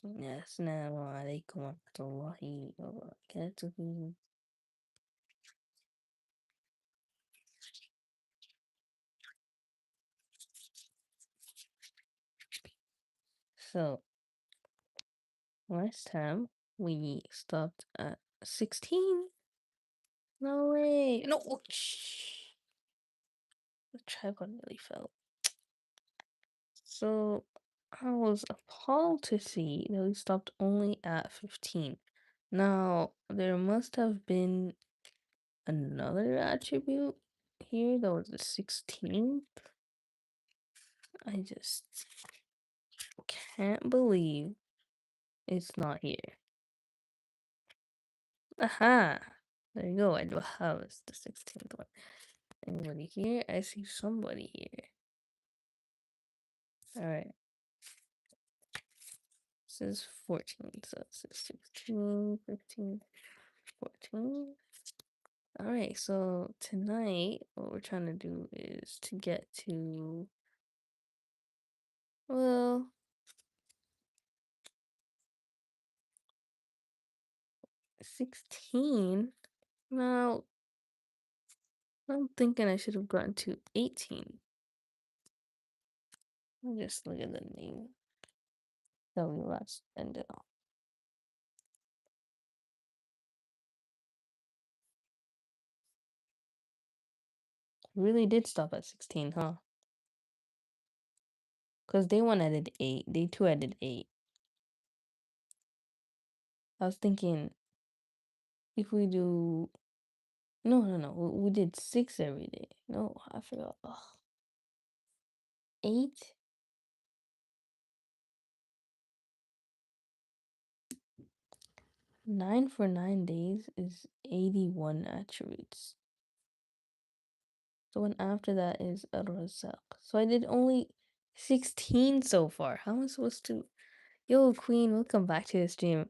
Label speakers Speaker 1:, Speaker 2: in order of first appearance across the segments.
Speaker 1: Bismillah. Assalamu alaikum wa rahmatullahi wa barakatuh. So, last time we stopped at 16. No way. No. Oh, shh. The tripod nearly fell. So, I was appalled to see that we stopped only at 15. Now, there must have been another attribute here that was the 16th. I just can't believe it's not here. Aha! There you go. I do have it's the 16th one. Anybody here? I see somebody here. Alright. This is 14. So this is 16, 15, 14. Alright, so tonight what we're trying to do is to get to, well, 16. Now, I'm thinking I should have gotten to 18. I'll just look at the name that we last ended on. Really did stop at 16, huh? Because day one I did 8, day two I did 8. I was thinking if we do no, we did 6 every day. No, I forgot. Ugh. 8? 9 for 9 days is 81 attributes. The one after that is Ar-Razzaq. So I did only 16 so far. How am I supposed to? Yo, Queen, welcome back to the stream.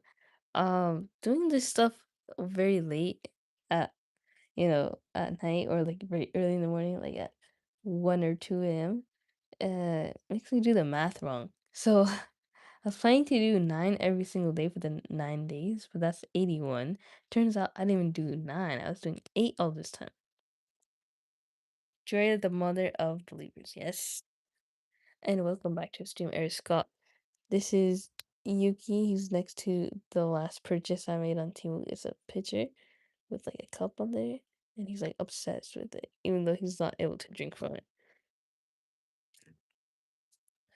Speaker 1: Doing this stuff very late at at night or like very early in the morning, like at 1 or 2 a.m. Makes me do the math wrong. So I was planning to do 9 every single day for the 9 days, but that's 81. Turns out I didn't even do 9. I was doing 8 all this time. Joy the mother of believers, yes. And welcome back to stream, Eric Scott. This is Yuki. He's next to the last purchase I made on Temu. It's a picture with like a cup on there, and he's like obsessed with it, even though he's not able to drink from it.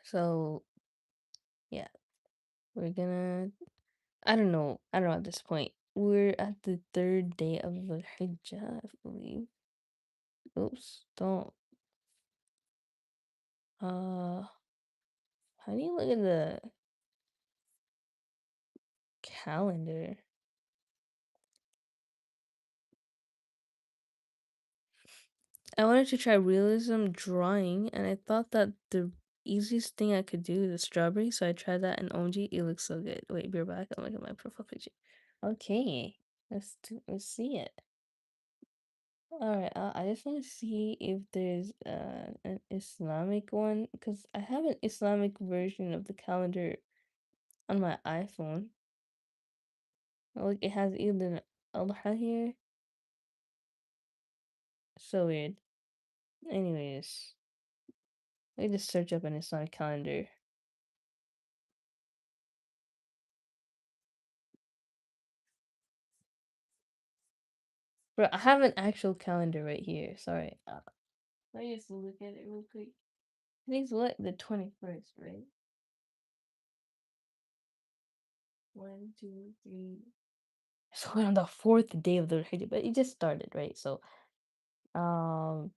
Speaker 1: So yeah, we're gonna. I don't know. At this point. We're at the 3rd day of the Hijjah, I believe. Oops, don't. How do you look at the calendar? I wanted to try realism drawing, and I thought that the easiest thing I could do is a strawberry, so I tried that in OMG. It looks so good. Wait, be right back. I'm looking at my profile picture. Okay, let's see it. All right, I just want to see if there's an Islamic one because I have an Islamic version of the calendar on my iPhone. Like it has either Al-Adha here. So weird. Anyways, let me just search up an Islamic calendar. Bro, I have an actual calendar right here. Sorry. Let me just look at it real quick. Today's what? The 21st, right? 1, 2, 3. So we're on the 4th day of the Hijjah, but it just started, right? So,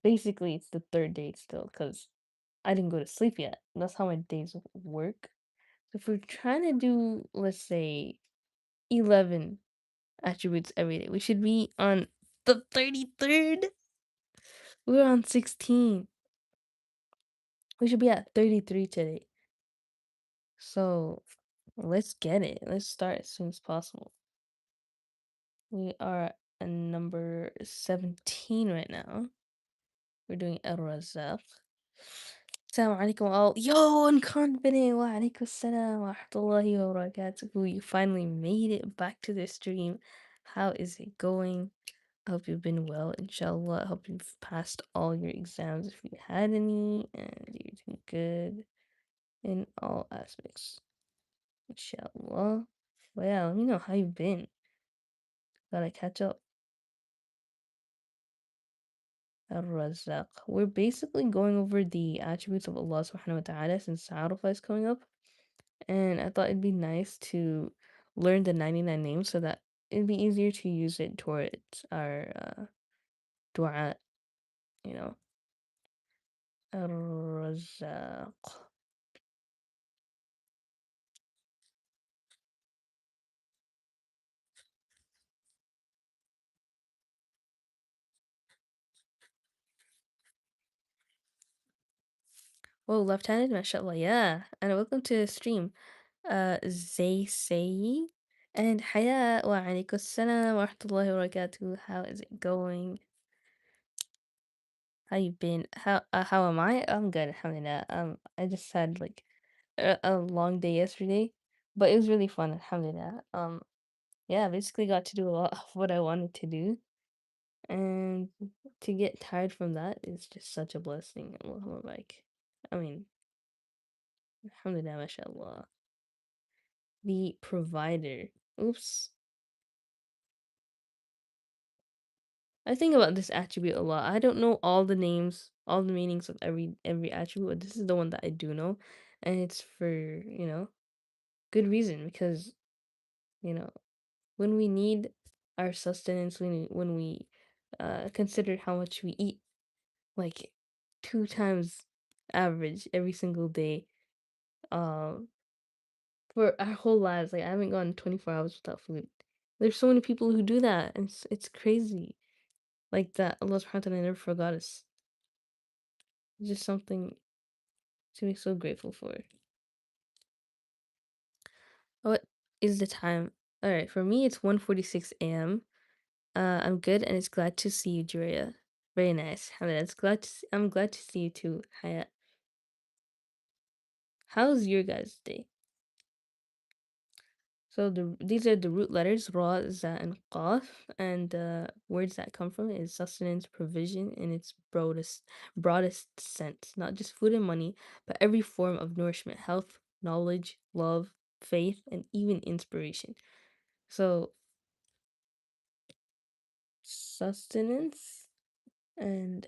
Speaker 1: basically it's the 3rd day still, because I didn't go to sleep yet. That's how my days work. So if we're trying to do, let's say, 11 attributes every day, we should be on the 33rd. We're on 16. We should be at 33 today. So let's get it. Let's start as soon as possible. We are at number 17 right now. We're doing Al-Razzaq. Assalamu alaikum all. Yo, unconfident. Wa alaikum assalam wa rahmatullahi wa barakatuh. You finally made it back to the stream. How is it going? I hope you've been well, inshallah. I hope you've passed all your exams if you had any, and you're doing good in all aspects, inshallah. Well, yeah, let me know how you've been. Gotta catch up. Ar-Razzaq. We're basically going over the attributes of Allah subhanahu wa ta'ala since Arafah is coming up. And I thought it'd be nice to learn the 99 names so that it'd be easier to use it towards our dua, you know. Ar-Razzaq. Whoa, left-handed, mashallah, yeah. And welcome to the stream. Zay and Haya wa alaikum salam wa rahmatullahi wa barakatuh. How is it going? How you been? How am I? I'm good, alhamdulillah. I just had like a long day yesterday, but it was really fun, alhamdulillah. Yeah, basically got to do a lot of what I wanted to do, and to get tired from that is just such a blessing. Allahumma barik. I mean, alhamdulillah, mashallah. The provider. Oops. I think about this attribute a lot. I don't know all the names, all the meanings of every attribute, but this is the one that I do know, and it's for, good reason because, you know, when we need our sustenance, when we consider how much we eat, like 2 times average every single day, um, for our whole lives. Like, I haven't gone 24 hours without food. There's so many people who do that, and it's crazy. Like that Allah subhanahu wa ta'ala never forgot us. It's just something to be so grateful for. What is the time? All right, for me it's 1:46 a.m. I'm good and it's glad to see you, Juria. Very nice. Alhamdulillah, I'm glad to see you too, Hayat. How's your guys' day? So these are the root letters Ra, Za, and Qaf, and the words that come from it is sustenance, provision in its broadest sense, not just food and money, but every form of nourishment, health, knowledge, love, faith, and even inspiration. So sustenance and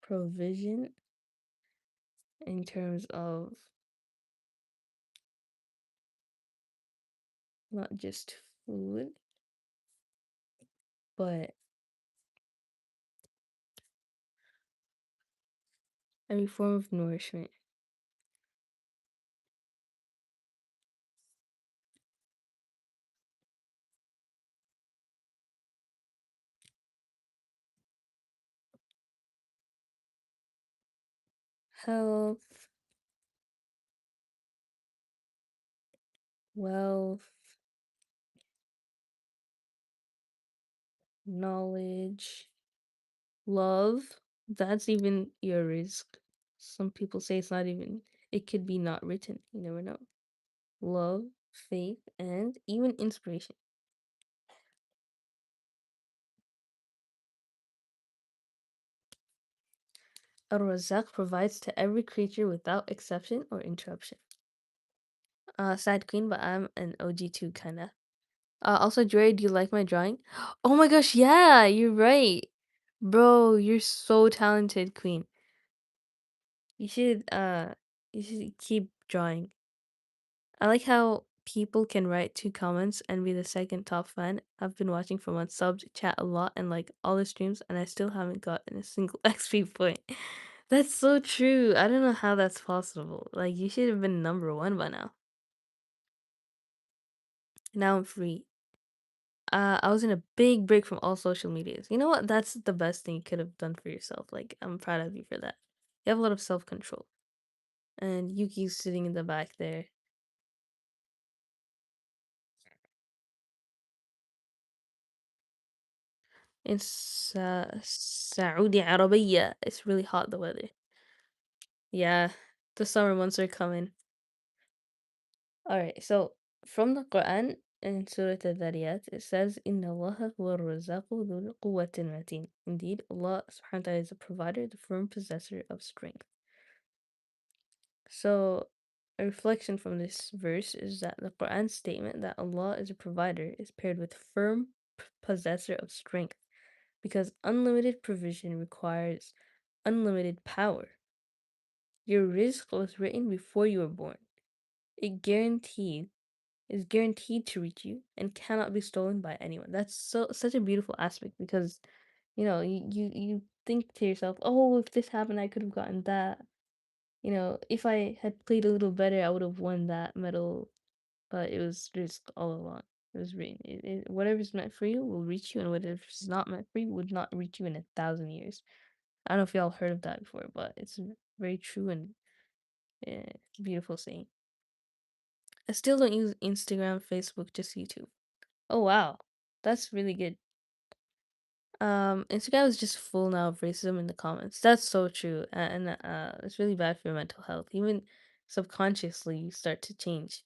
Speaker 1: provision in terms of not just food, but every form of nourishment. Health, wealth, knowledge, love. That's even your risk. Some people say it's not even, it could be not written. You never know. Love, faith, and even inspiration. Ar-Razzaq provides to every creature without exception or interruption. Sad queen, but I'm an OG too, kinda. Also, Joy, do you like my drawing? Oh my gosh, yeah, you're right. Bro, you're so talented, queen. You should you should keep drawing. I like how people can write 2 comments and be the second top fan. I've been watching for months, subbed, chat a lot, and like all the streams, and I still haven't gotten a single XP point. That's so true. I don't know how that's possible. Like, you should have been number 1 by now. Now I'm free. I was in a big break from all social medias. You know what? That's the best thing you could have done for yourself. Like, I'm proud of you for that. You have a lot of self control. And Yuki's sitting in the back there. It's Saudi Arabia. It's really hot, the weather. Yeah, the summer months are coming. Alright, so from the Quran in Surah Al-Dhariyat, it says, Inna Allaha huwa ar-razzaqu dhul quwwatin mateen. Indeed, Allah subhanahu wa ta'ala is a provider, the firm possessor of strength. So, a reflection from this verse is that the Quran statement that Allah is a provider is paired with firm possessor of strength because unlimited provision requires unlimited power. Your rizq was written before you were born. It guaranteed is guaranteed to reach you and cannot be stolen by anyone. That's such a beautiful aspect because you think to yourself, oh, if this happened, I could have gotten that. If I had played a little better, I would have won that medal. But it was just all along. It was written. Whatever's meant for you will reach you, and whatever's not meant for you would not reach you in 1,000 years. I don't know if y'all heard of that before, but it's very true and beautiful saying. I still don't use Instagram, Facebook, just YouTube. Oh wow, that's really good. Instagram is just full now of racism in the comments. That's so true, and it's really bad for your mental health. Even subconsciously, you start to change.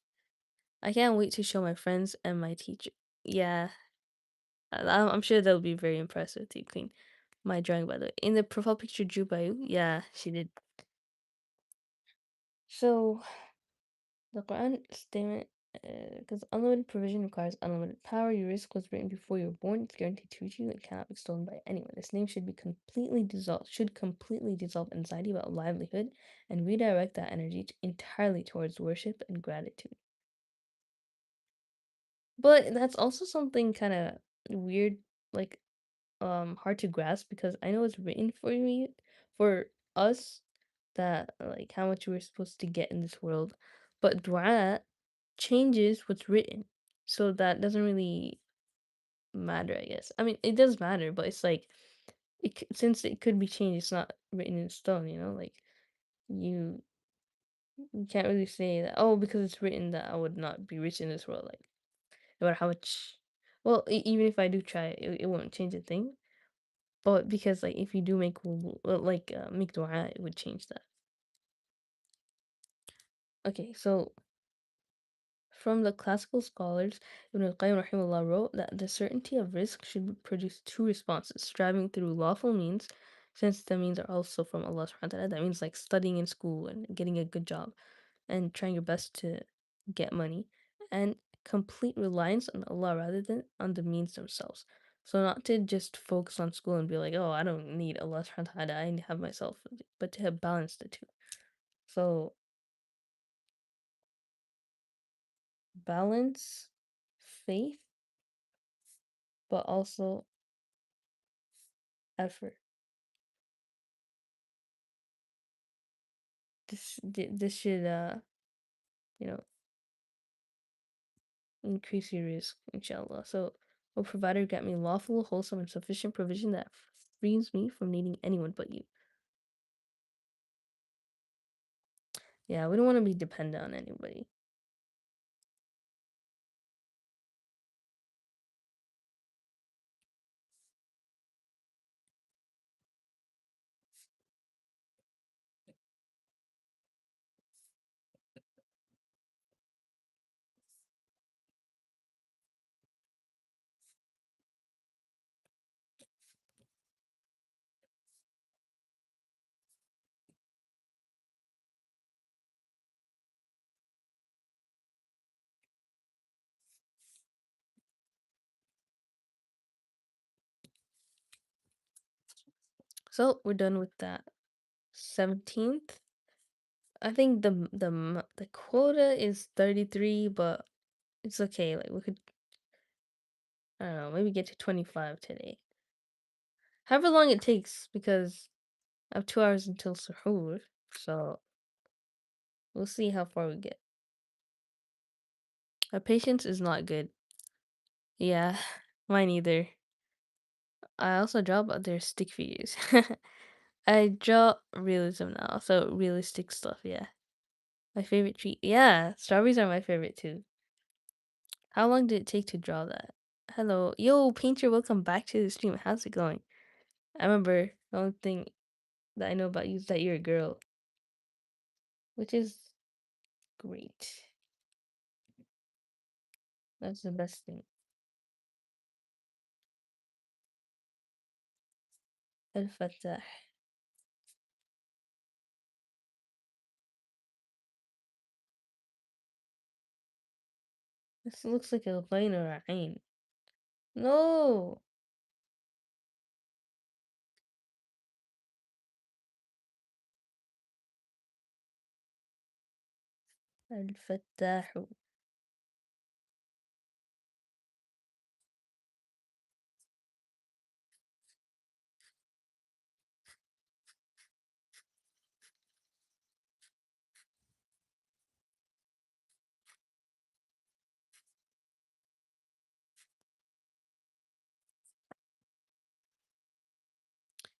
Speaker 1: I can't wait to show my friends and my teacher. Yeah, I'm sure they'll be very impressed with you, Queen. My drawing, by the way, in the profile picture drew by you. Yeah, she did. So the Quran statement, because unlimited provision requires unlimited power. Your risk was written before you were born. It's guaranteed to reach you and cannot be stolen by anyone. This name should completely dissolve anxiety about livelihood and redirect that energy entirely towards worship and gratitude. But that's also something kind of weird, like hard to grasp because I know it's written for us that like how much we're supposed to get in this world, but dua changes what's written. So that doesn't really matter, I guess. I mean, it does matter, but it's like since it could be changed, it's not written in stone, like you you can't really say that, oh, because it's written that I would not be rich in this world, like no matter how much. Well, even if I do try, it won't change a thing. But because like if you do make dua, it would change that. Okay, so from the classical scholars, Ibn al-Qayyim rahimahullah wrote that the certainty of risk should produce two responses: striving through lawful means, since the means are also from Allah subhanahu wa ta'ala. That means like studying in school and getting a good job and trying your best to get money, and complete reliance on Allah rather than on the means themselves. So not to just focus on school and be like, oh, I don't need Allah subhanahu wa ta'ala, I have myself, but to have balanced the two. So balance faith, but also effort. This should you know increase your risk, inshallah. So, O provider, get me lawful, wholesome, and sufficient provision that frees me from needing anyone but you. Yeah, we don't want to be dependent on anybody. So we're done with that. 17th. I think the quota is 33, but it's okay. Like we could, I don't know, maybe get to 25 today. However long it takes, because I have 2 hours until suhoor, so we'll see how far we get. My patience is not good. Yeah, mine either. I also draw other stick figures. I draw realism now, so realistic stuff, yeah. My favorite treat. Yeah, strawberries are my favorite too. How long did it take to draw that? Hello. Yo, Painter, welcome back to the stream. How's it going? I remember the only thing that I know about you is that you're a girl. which is great. That's the best thing. Al-Fattah. This looks like a line or a ain. No! Al-Fattahu.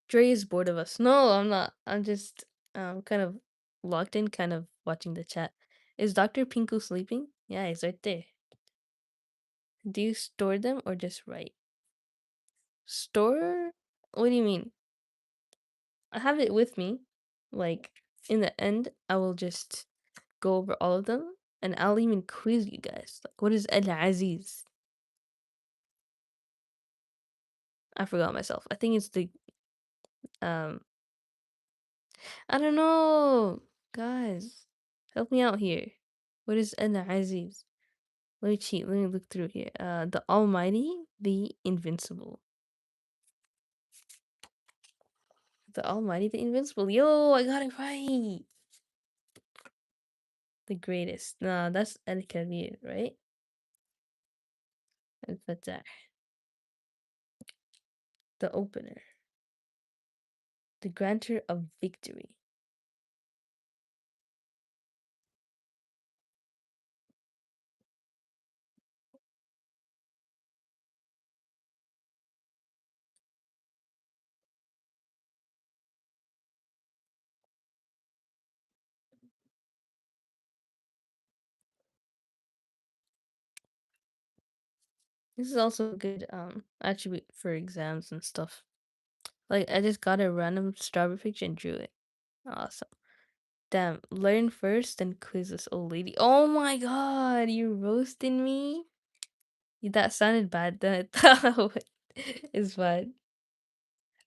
Speaker 1: Dre is bored of us. No, I'm not. I'm just kind of locked in, kind of watching the chat. Is Dr. Pinku sleeping? Yeah, he's right there. Do you store them or just write? Store? What do you mean? I have it with me. Like, in the end, I will just go over all of them and I'll even quiz you guys. Like, what is Al Aziz? I forgot myself. I think it's the um I don't know. Guys, help me out here. What is Al Aziz? Let me cheat. Let me look through here. The Almighty, the Invincible. The Almighty, the Invincible. Yo, I got it right. The greatest. Nah, that's Al Kabir, right? Al Fatah. The Opener. The Granter of Victory. This is also a good attribute for exams and stuff. Like I just got a random strawberry picture and drew it. Awesome. Damn, learn first then quiz this old lady. Oh my god, you roasting me? That sounded bad. That is bad.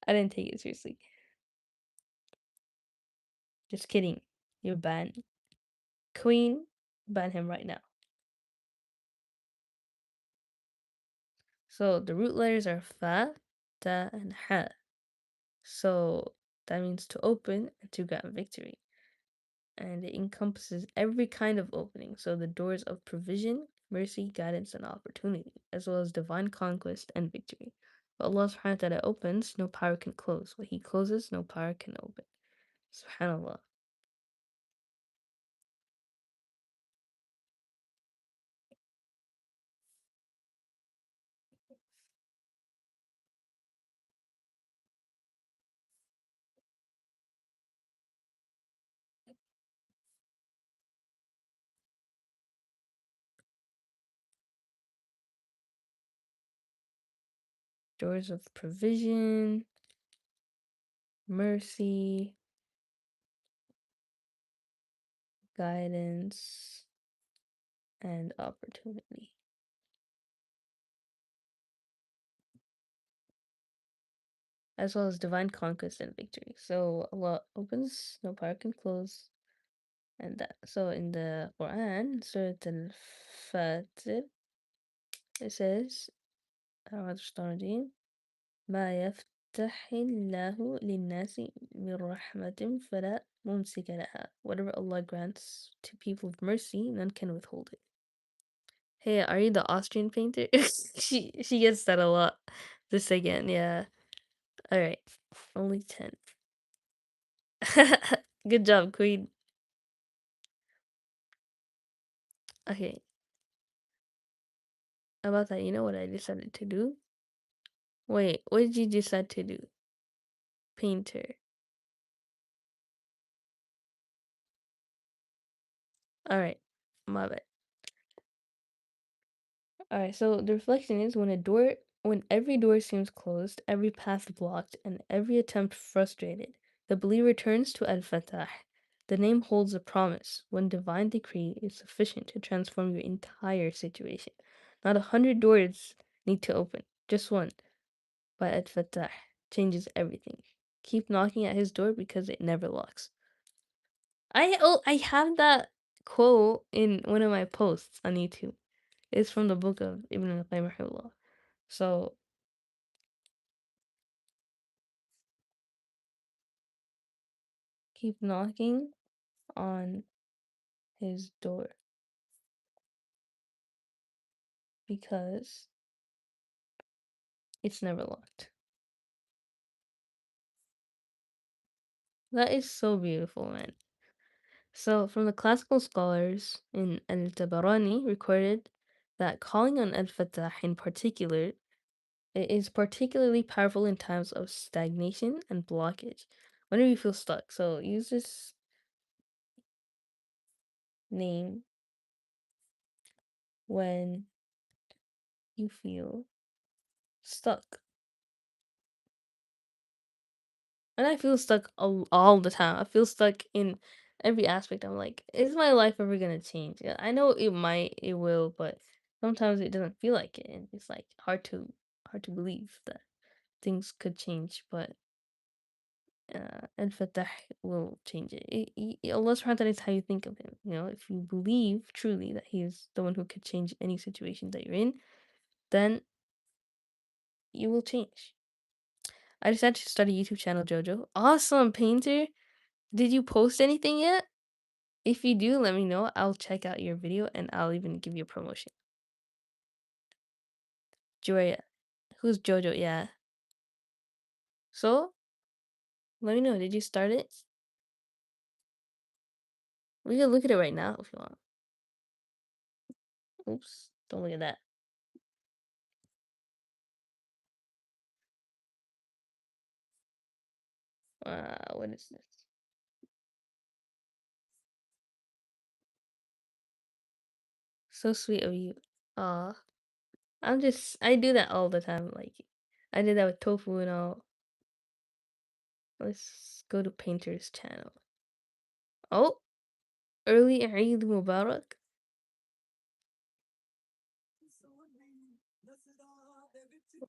Speaker 1: I didn't take it seriously. Just kidding. You're banned. Queen, ban him right now. So the root letters are fa, ta, and ha. So that means to open and to grant victory. And it encompasses every kind of opening. So the doors of provision, mercy, guidance, and opportunity, as well as divine conquest and victory. What Allah subhanahu wa ta'ala opens, no power can close. What He closes, no power can open. SubhanAllah. Doors of provision, mercy, guidance, and opportunity. As well as divine conquest and victory. So Allah opens, no power can close. And that. So in the Quran, Surah Al-Fatir, it says, أعوذ بالله ما يفتح الله للناس من رحمة فلا ممسك لها. Whatever Allah grants to people of mercy, none can withhold it. Hey, are you the Austrian painter? She gets that a lot. This again, yeah. Alright. Only 10. Good job, Queen. Okay. About that, you know what I decided to do? Wait, what did you decide to do? Painter. Alright. My bad. Alright, so the reflection is when every door seems closed, every path blocked, and every attempt frustrated, the believer turns to Al-Fatah, The name holds a promise. One divine decree is sufficient to transform your entire situation. Not 100 doors need to open, just one. By Al Fattah changes everything. Keep knocking at his door because it never locks. I have that quote in one of my posts on YouTube. It's from the book of Ibn al-Qayyim rahimahullah. So keep knocking on his door because it's never locked. That is so beautiful, man. So, from the classical scholars in Al-Tabarani recorded that calling on Al-Fattah in particular it is particularly powerful in times of stagnation and blockage. Whenever you feel stuck, so use this name when you feel stuck. And I feel stuck all the time. I feel stuck in every aspect. I'm like, is my life ever gonna change? Yeah, I know it might, it will, but sometimes it doesn't feel like it, and it's like hard to believe that things could change. But Al-Fatah will change it. Allah subhanahu wa ta'ala is how you think of him. You know, if you believe truly that he is the one who could change any situation that you're in, then you will change. I decided to start a YouTube channel, Jojo. Awesome, Painter. Did you post anything yet? If you do, let me know. I'll check out your video and I'll even give you a promotion. Joya. Who's Jojo? Yeah. So, let me know. Did you start it? We can look at it right now if you want. Oops. Don't look at that. What is this? So sweet of you. Aw. I do that all the time. Like, I did that with tofu and all. Let's go to Painter's channel. Oh, early Eid Mubarak.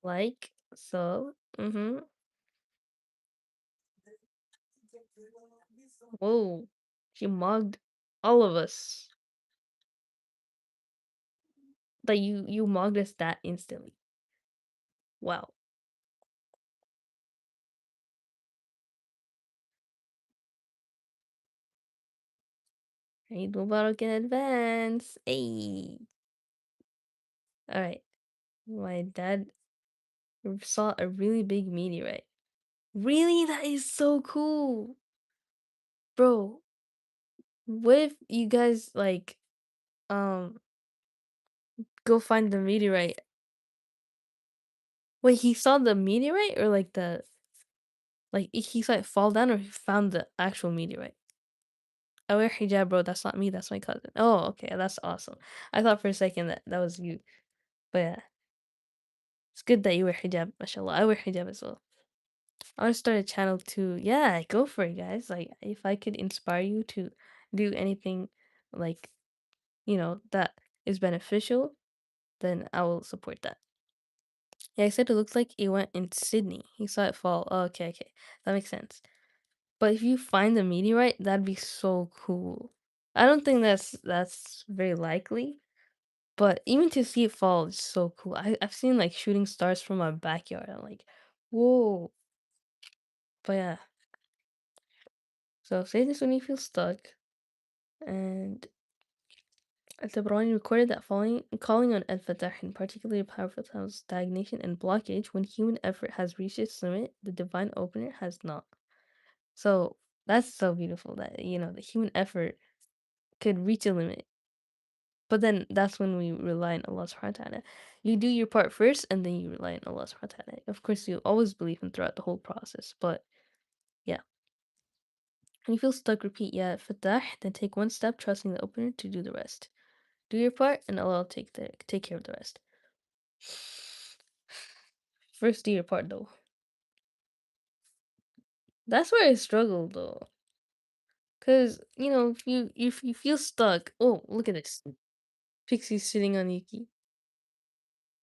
Speaker 1: Like, so. Whoa. She mugged all of us. Like, you mugged us that instantly. Wow. Eid Mubarak in advance. Hey. Alright. My dad saw a really big meteorite. Really? That is so cool. Bro, what if you guys like um go find the meteorite? Wait, he saw the meteorite or like he saw it fall down or he found the actual meteorite? I wear hijab, bro. That's not me. That's my cousin. Oh, okay. That's awesome. I thought for a second that was you. But yeah, it's good that you wear hijab. Mashallah. I wear hijab as well. I want to start a channel too. Yeah, go for it, guys. Like, if I could inspire you to do anything like, that is beneficial, then I will support that. Yeah, I said it looks like it went in Sydney. He saw it fall. Oh, okay, okay. That makes sense. But if you find the meteorite, that'd be so cool. I don't think that's very likely, but even to see it fall is so cool. I've seen like shooting stars from my backyard. I'm like, whoa. But yeah. So say this when you feel stuck. And Al-Tabrani recorded that calling on Al-Fatah in particularly powerful times of stagnation and blockage when human effort has reached its limit, the divine opener has not. So that's so beautiful that the human effort could reach a limit. But then that's when we rely on Allah subhanahu wa ta'ala. You do your part first and then you rely on Allah subhanahu wa ta'ala. Of course you always believe him throughout the whole process. But yeah. When you feel stuck, repeat Ya Fatah, then take one step, trusting the opener to do the rest. Do your part and Allah will take care of the rest. First do your part though. That's where I struggle though. Cause if you feel stuck, oh look at this. Pixie sitting on Yuki.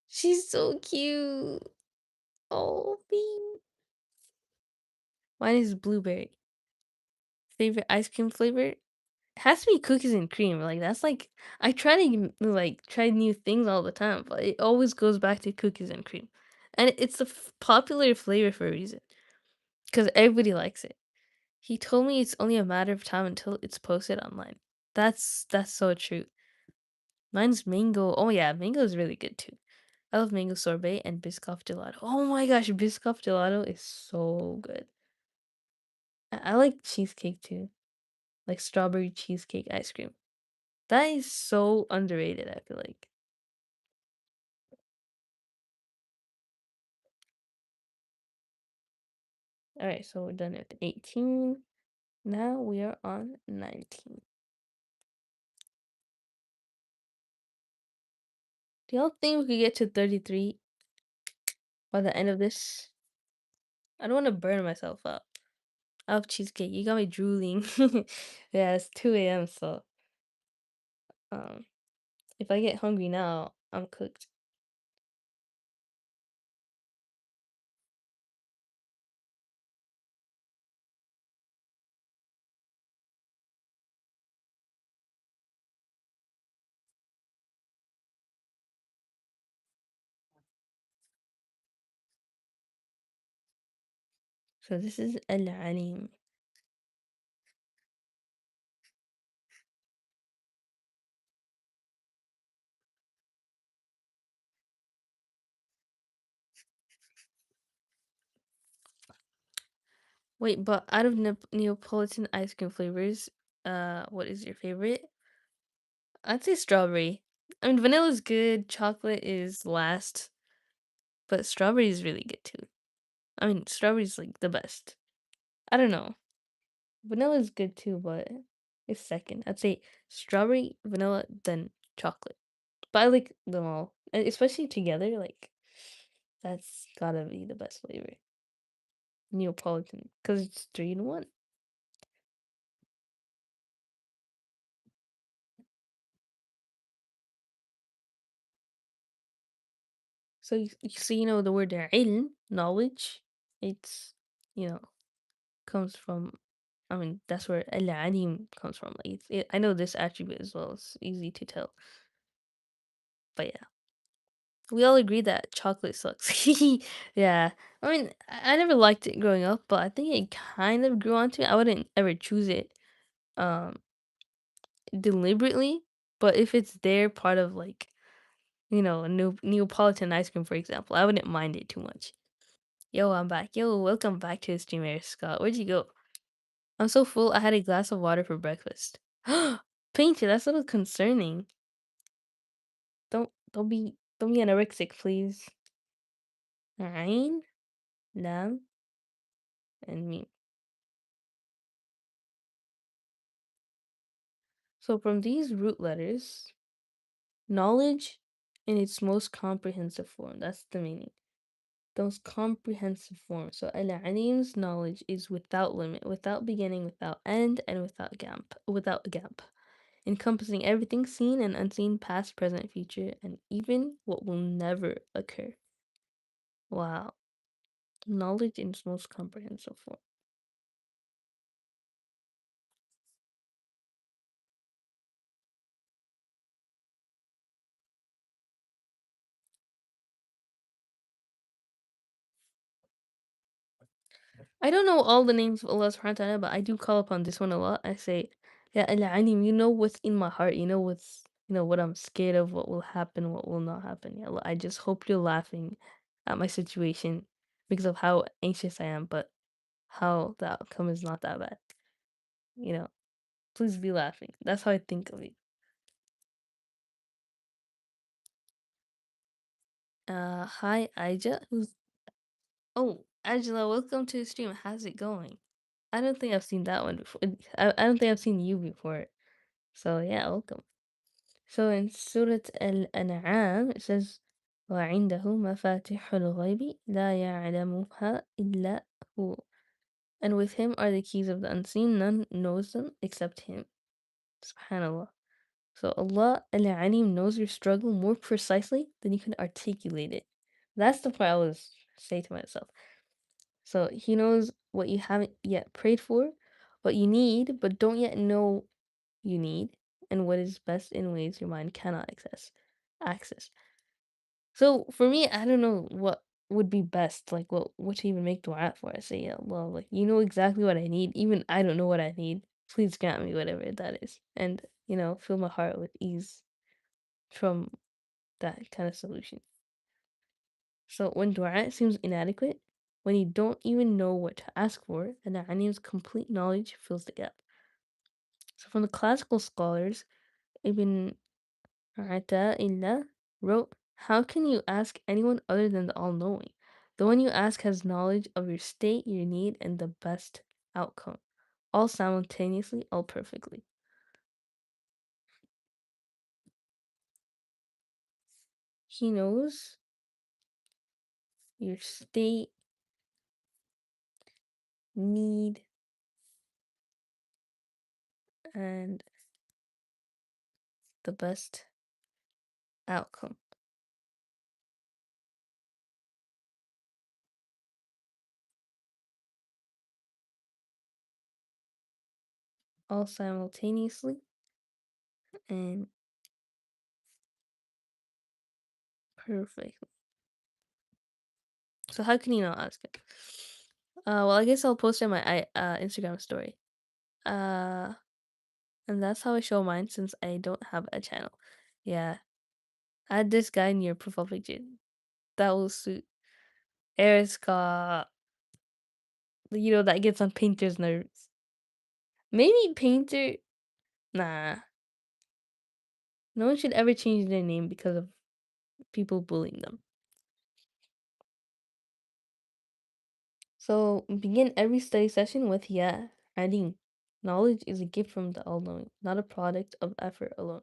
Speaker 1: She's so cute. Oh, me. Mine is blueberry. Favorite ice cream flavor? It has to be cookies and cream. Like that's like I try to like try new things all the time, but it always goes back to cookies and cream. And it's a popular flavor for a reason because everybody likes it. He told me it's only a matter of time until it's posted online. That's so true. Mine's mango. Oh yeah, mango is really good too. I love mango sorbet and Biscoff gelato. Oh my gosh, Biscoff gelato is so good. I like cheesecake too, like strawberry cheesecake ice cream. That is so underrated, I feel like. All right, so we're done with 18. Now we are on 19. Do y'all think we could get to 33 by the end of this? I don't want to burn myself up. I love cheesecake. You got me drooling. Yeah, it's 2 a.m. So, um, if I get hungry now, I'm cooked. So this is Al Alim. Wait, but out of Neapolitan ice cream flavors, what is your favorite? I'd say strawberry. I mean, vanilla is good, chocolate is last, but strawberry is really good too. I mean, strawberry is like the best. I don't know. Vanilla is good too, but it's second. I'd say strawberry, vanilla, then chocolate. But I like them all, and especially together. Like that's gotta be the best flavor. Neapolitan, because it's 3 in 1. So you know the word there, ilm, knowledge. It's you know comes from. I mean that's where al-alim comes from. Like I know this attribute as well. It's easy to tell. But yeah, we all agree that chocolate sucks. Yeah, I mean I never liked it growing up, but I think it kind of grew onto me. I wouldn't ever choose it um deliberately, but if it's there, part of like a new Neapolitan ice cream, for example, I wouldn't mind it too much. Yo, I'm back. Yo, welcome back to the stream, Air Scott. Where'd you go? I'm so full. I had a glass of water for breakfast. Painter, that's a little concerning. Don't be anorexic, please. Ain, lam, and me. So from these root letters, knowledge in its most comprehensive form. That's the meaning. The most comprehensive form. So Al-Alim's knowledge is without limit, without beginning, without end, and without a gap, encompassing everything seen and unseen, past, present, future, and even what will never occur. Wow. Knowledge in its most comprehensive form. I don't know all the names of Allah subhanahu wa ta'ala, but I do call upon this one a lot. I say, Ya Al-Alim, you know what's in my heart, what I'm scared of, what will happen, what will not happen. Ya Allah, I just hope you're laughing at my situation because of how anxious I am, but how the outcome is not that bad. You know, please be laughing. That's how I think of it. Hi, Aija. Oh, Angela, welcome to the stream. How's it going? I don't think I've seen that one before. I don't think I've seen you before. So yeah, welcome. So in Surah Al-An'am, it says, وعنده مفاتيح الغيب لا يعلمها إلا هو. And with him are the keys of the unseen. None knows them except him. Subhanallah. So Allah Al-Alim knows your struggle more precisely than you can articulate it. That's the part I was saying to myself. So he knows what you haven't yet prayed for, what you need, but don't yet know you need, and what is best in ways your mind cannot access. So for me, I don't know what would be best, like what to even make dua for. I say, yeah, well, like you know exactly what I need. Even I don't know what I need. Please grant me whatever that is, and fill my heart with ease from that kind of solution. So when dua seems inadequate, when you don't even know what to ask for, and the alim's complete knowledge fills the gap. So from the classical scholars, Ibn Ata'illah wrote, how can you ask anyone other than the all-knowing? The one you ask has knowledge of your state, your need, and the best outcome, all simultaneously, all perfectly. He knows your state, need, and the best outcome. All simultaneously and perfectly. So how can you not ask it? Well, I guess I'll post it in my Instagram story. Uh, and that's how I show mine since I don't have a channel. Yeah, add this guy in your profile picture. That will suit. Eriska, that gets on Painter's nerves. Maybe Painter. Nah, no one should ever change their name because of people bullying them. So begin every study session with yeah, adding. Knowledge is a gift from the all-knowing, not a product of effort alone.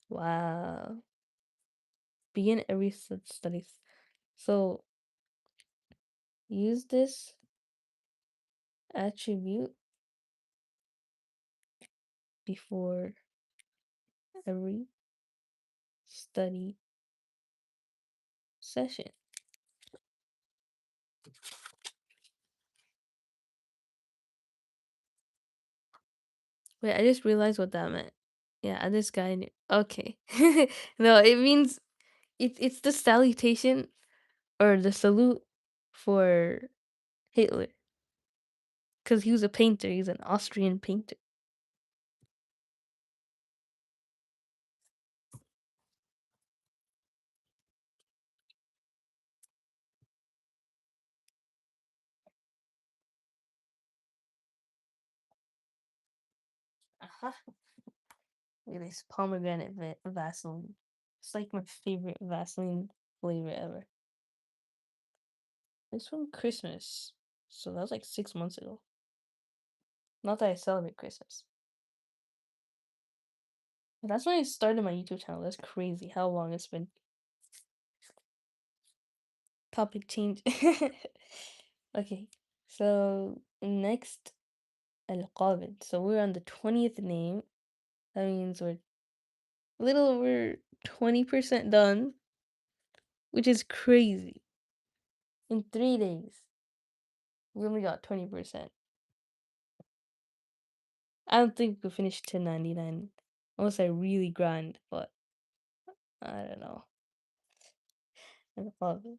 Speaker 1: Wow. Begin every study. So use this attribute before every study session. Wait, I just realized what that meant. Yeah, this guy knew. Okay. No, it means it's the salutation or the salute for Hitler because he was a painter. He's an Austrian painter. Uh-huh. Look at this pomegranate Vaseline. It's like my favorite Vaseline flavor ever. It's from Christmas, so that was like 6 months ago. Not that I celebrate Christmas. But that's when I started my YouTube channel. That's crazy how long it's been. Topic change. Okay, so next Al-Qabid. So we're on the 20th name. That means we're a little over 20% done, which is crazy. In 3 days, we only got 20%. I don't think we'll finish 1099 unless I really grind, but I don't know. Al-Qabid.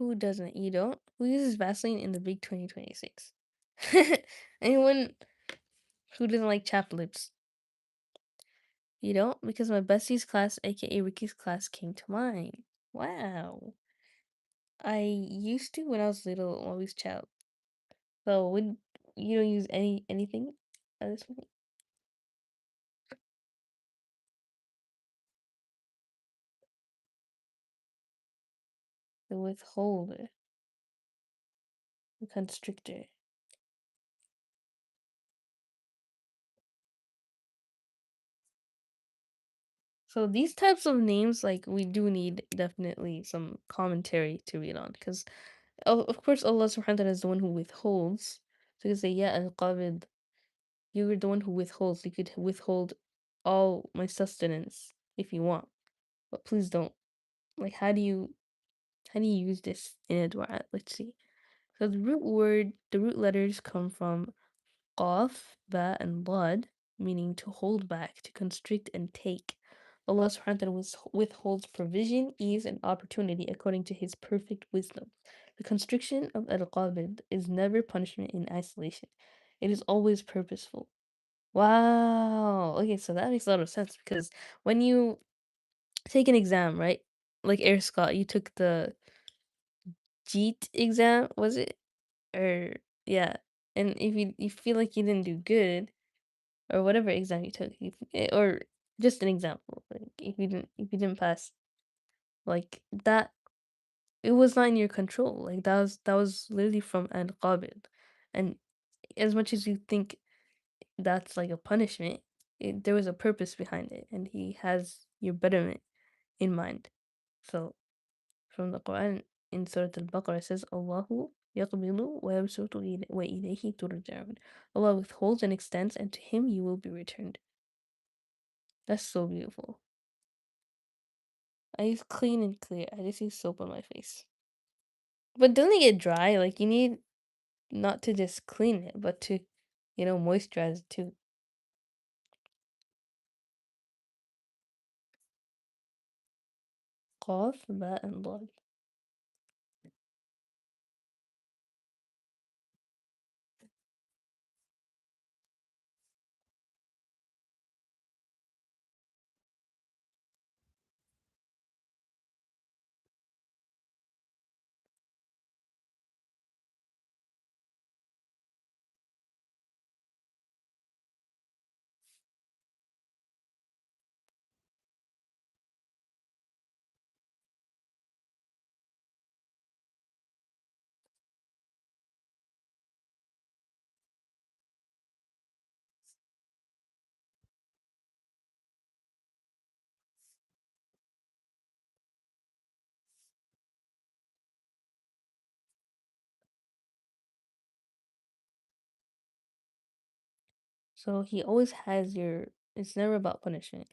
Speaker 1: Who doesn't? You don't? Who uses Vaseline in the big 2026? Anyone who doesn't like chapped lips? You don't? Because my bestie's class, aka Ricky's class, came to mind. Wow. I used to when I was little, always child. So when you don't use anything at this point, the withholder, the constrictor. So these types of names, like we do need definitely some commentary to read on, because of course Allah Subhanahu wa Taala is the one who withholds. So you can say, yeah, al-Qabid, you are the one who withholds. You could withhold all my sustenance if you want, but please don't. Like, how do you use this in a dua? Let's see. So the root letters come from qaf, ba, and lad, meaning to hold back, to constrict and take. Allah subhanahu wa ta'ala withholds provision, ease, and opportunity according to His perfect wisdom. The constriction of al-qabid is never punishment in isolation. It is always purposeful. Wow. Okay, so that makes a lot of sense because when you take an exam, right? Like Air Scott, you took the JEET exam, was it? Or yeah. And if you feel like you didn't do good, or whatever exam you took, or just an example, like if you didn't pass, like that, it was not in your control. Like that was literally from Al Qabil, and as much as you think that's like a punishment, there was a purpose behind it, and He has your betterment in mind. So from the Quran in Surah Al-Baqarah it says, Allahu yaqbilu wa yabsutu wa ilayhi turja'un. Allah withholds and extends, and to Him you will be returned. That's so beautiful. I use clean and clear. I just use soap on my face. But doesn't it get dry? Like you need not to just clean it, but to, moisturize it too. Cough, bat, and blood. So He always has your. It's never about punishment.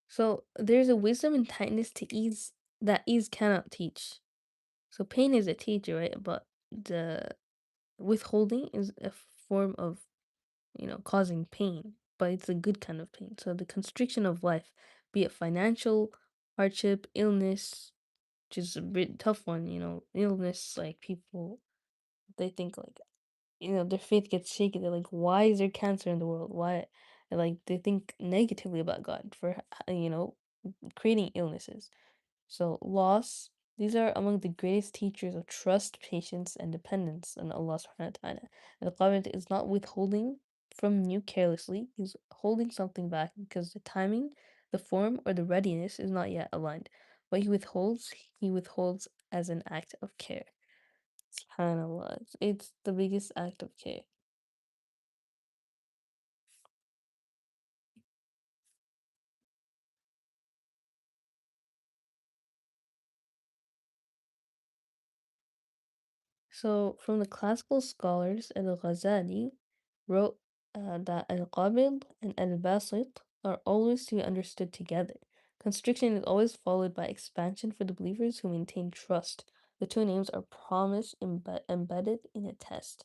Speaker 1: So there's a wisdom and tightness to ease that ease cannot teach. So pain is a teacher, right? But the withholding is a form of, causing pain, but it's a good kind of pain. So the constriction of life, be it financial hardship, illness, which is a bit tough one, illness, like people, they think like, their faith gets shaken. They're like, why is there cancer in the world? Why? And like they think negatively about God for, creating illnesses. So, loss, these are among the greatest teachers of trust, patience, and dependence on Allah subhanahu wa ta'ala. And the Prophet is not withholding from you carelessly, he's holding something back because the timing, the form, or the readiness is not yet aligned. What he withholds as an act of care. SubhanAllah. It's the biggest act of care. So, from the classical scholars, Al-Ghazali wrote that Al-Qabid and Al-Basit are always to be understood together. Constriction is always followed by expansion for the believers who maintain trust. The two names are promise embedded in a test.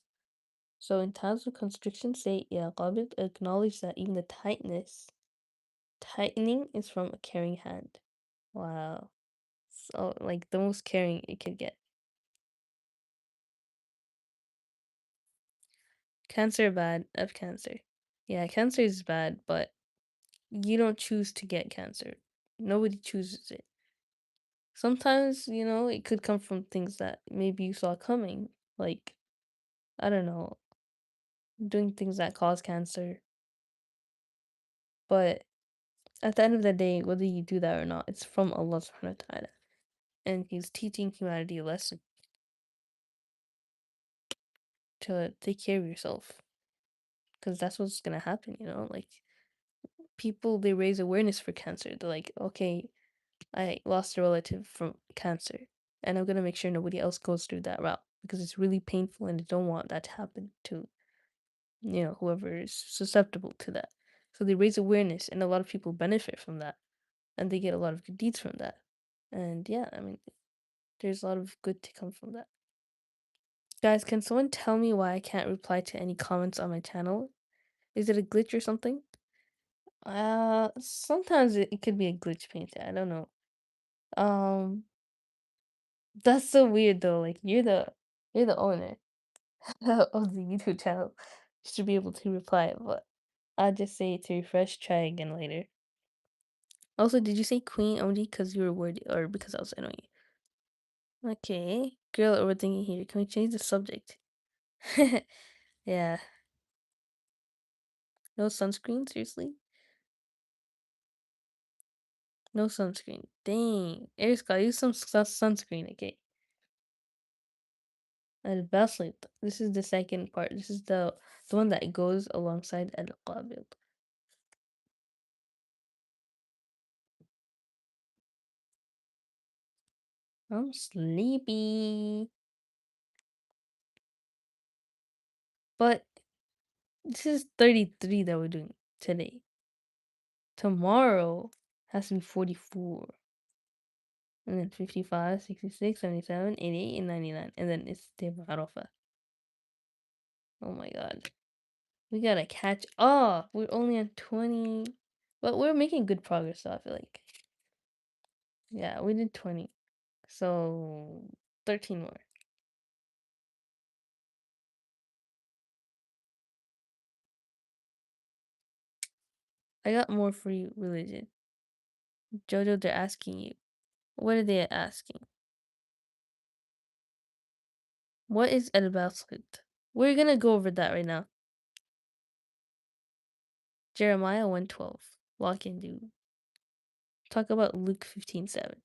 Speaker 1: So, in times of constriction, say, Ya Qabid, acknowledge that even the tightening is from a caring hand. Wow. So, like, the most caring it could get. Cancer bad of cancer. Yeah, cancer is bad, but you don't choose to get cancer. Nobody chooses it. Sometimes, it could come from things that maybe you saw coming, like, I don't know, doing things that cause cancer. But at the end of the day, whether you do that or not, it's from Allah subhanahu wa ta'ala. And He's teaching humanity a lesson to take care of yourself. Because that's what's gonna happen. Like, people, they raise awareness for cancer. They're like, okay, I lost a relative from cancer, and I'm gonna make sure nobody else goes through that route because it's really painful, and I don't want that to happen to whoever is susceptible to that. So they raise awareness, and a lot of people benefit from that, and they get a lot of good deeds from that. And yeah, I mean, there's a lot of good to come from that. Guys, can someone tell me why I can't reply to any comments on my channel? Is it a glitch or something? Sometimes it could be a glitch painter. I don't know. Um, That's so weird though. Like you're the owner of the YouTube channel. You should be able to reply, but I'll just say to refresh, try again later. Also, did you say queen only because you were worried or because I was annoying you? Okay. Girl overthinking here. Can we change the subject? Yeah. No sunscreen, seriously? No sunscreen. Dang. Eriska, use some sunscreen, okay? Al Basit. This is the second part. This is the one that goes alongside Al Qabil. I'm sleepy. But this is 33 that we're doing today. Tomorrow has to be 44. And then 55, 66, 77, 88, and 99. And then it's Day of Arafah. Oh my god. We gotta catch up. We're only on 20. But we're making good progress, so I feel like. Yeah, we did 20. So 13 more. I got more for you, religion. Jojo, they're asking you. What are they asking? What is al Basit? We're gonna go over that right now. Jeremiah 1:12. Walk and do. Talk about Luke 15:7.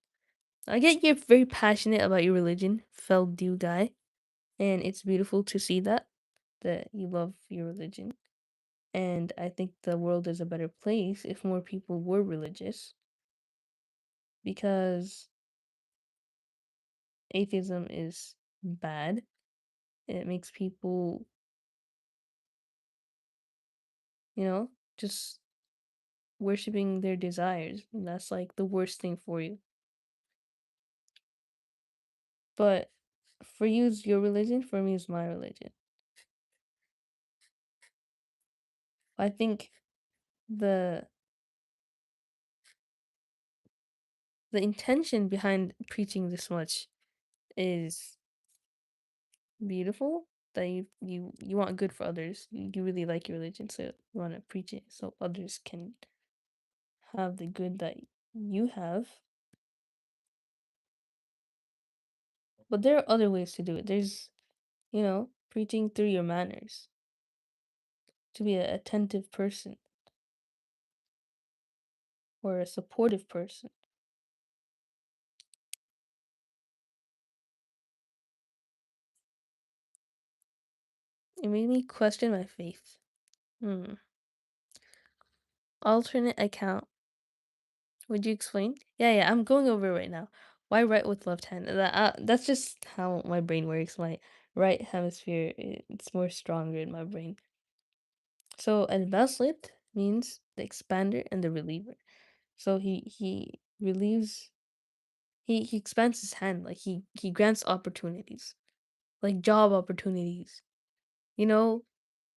Speaker 1: I get you're very passionate about your religion, fel do guy, and it's beautiful to see that you love your religion. And I think the world is a better place if more people were religious because atheism is bad. It makes people, you know, just worshiping their desires. And that's like the worst thing for you. But for you, it's your religion. For me, it's my religion. I think the the intention behind preaching this much is beautiful. That you want good for others. You really like your religion, so you want to preach it so others can have the good that you have. But there are other ways to do it. There's, preaching through your manners, to be an attentive person or a supportive person. It made me question my faith. Hmm. Alternate account. Would you explain? Yeah, I'm going over it right now. Why write with left hand? That's just how my brain works. My right hemisphere, it's more stronger in my brain. So al-basit means the expander and the reliever. So he relieves, he expands his hand, like he grants opportunities, like job opportunities. You know,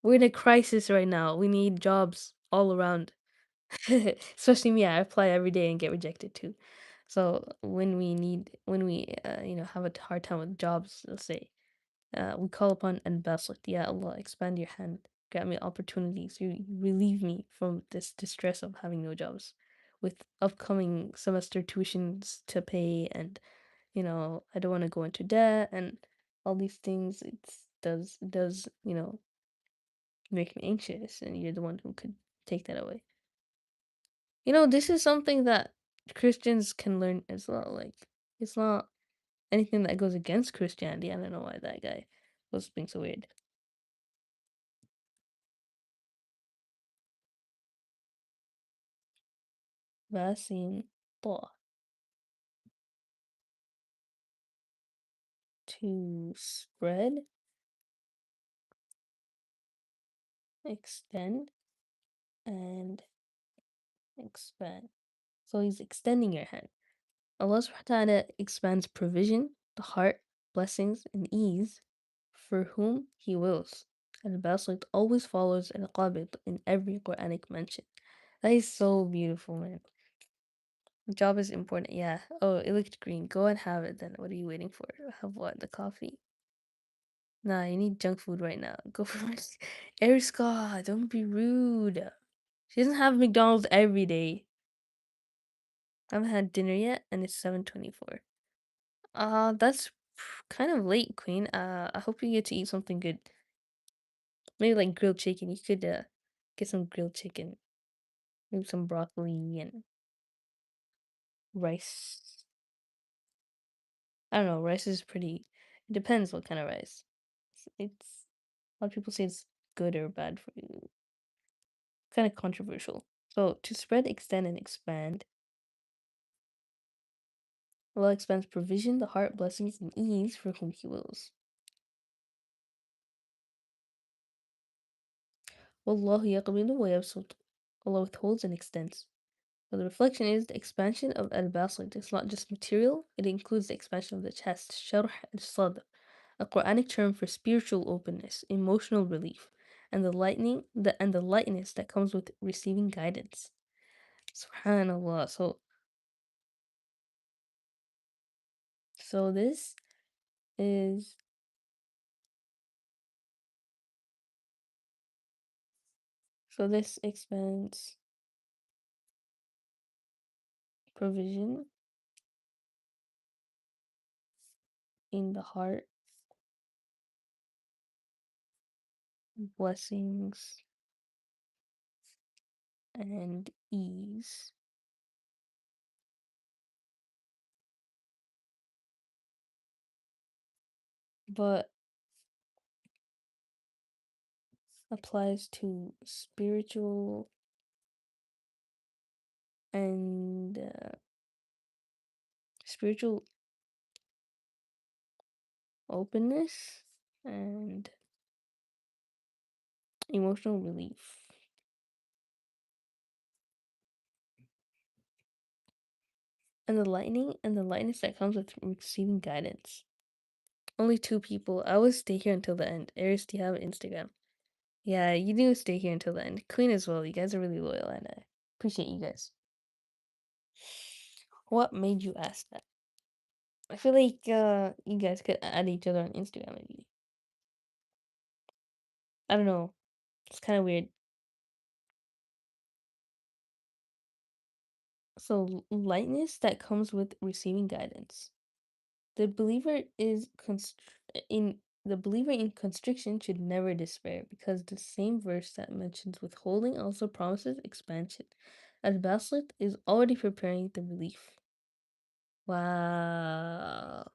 Speaker 1: we're in a crisis right now. We need jobs all around. Especially me, I apply every day and get rejected too. So when we have a hard time with jobs, let's say, we call upon al-basit, ya Allah, expand your hand, grant me opportunities, you relieve me from this distress of having no jobs, with upcoming semester tuitions to pay, and I don't want to go into debt and all these things. It does make me anxious, and you're the one who could take that away. This is something that Christians can learn as well. Like, it's not anything that goes against Christianity. I don't know why that guy was being so weird. Vaccine law to spread, extend, and expand. So he's extending your hand. Allah subhanahu wa ta'ala expands provision, the heart, blessings, and ease for whom He wills. And Basit always follows Al Qabid in every Quranic mention. That is so beautiful, man. Job is important, yeah. Oh, it looked green. Go and have it then. What are you waiting for? Have what? The coffee? Nah, you need junk food right now. Go for it. Eriska, don't be rude. She doesn't have McDonald's every day. I haven't had dinner yet, and it's 7:24. That's kind of late, Queen. I hope you get to eat something good. Maybe like grilled chicken. You could get some grilled chicken. Maybe some broccoli and rice. I don't know. Rice is pretty. It depends what kind of rice. It's a lot of people say it's good or bad for you. Kind of controversial. So to spread, extend, and expand, Allah expands provision, the heart, blessings, and ease for whom He wills. Wallahu yaqbilu wa yabsut. Allah withholds and extends. So the reflection is the expansion of al-basit. It's not just material; it includes the expansion of the chest, sharh al-sadr, a Quranic term for spiritual openness, emotional relief, and the lightness that comes with receiving guidance. Subhanallah. So this is this expands provision in the heart, blessings, and ease, but applies to and spiritual openness and emotional relief. And the lightness that comes with receiving guidance. Only two people. I always stay here until the end. Aries, do you have Instagram? Yeah, you do stay here until the end. Queen as well. You guys are really loyal, and I appreciate you guys. What made you ask that? I feel like you guys could add each other on Instagram maybe. I don't know. It's kind of weird. So lightness that comes with receiving guidance. The believer is in the believer in constriction should never despair, because the same verse that mentions withholding also promises expansion. Al-Basit is already preparing the relief. Wow.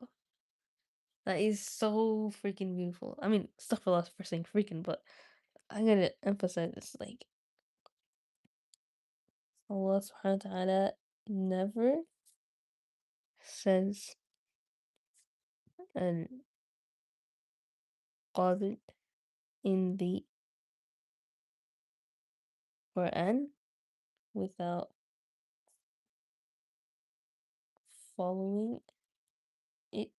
Speaker 1: That is so freaking beautiful. I mean, stuff a lot for saying freaking, but I gotta emphasize this. Like, Allah subhanahu wa ta'ala never says, and Qabil in the Quran without following it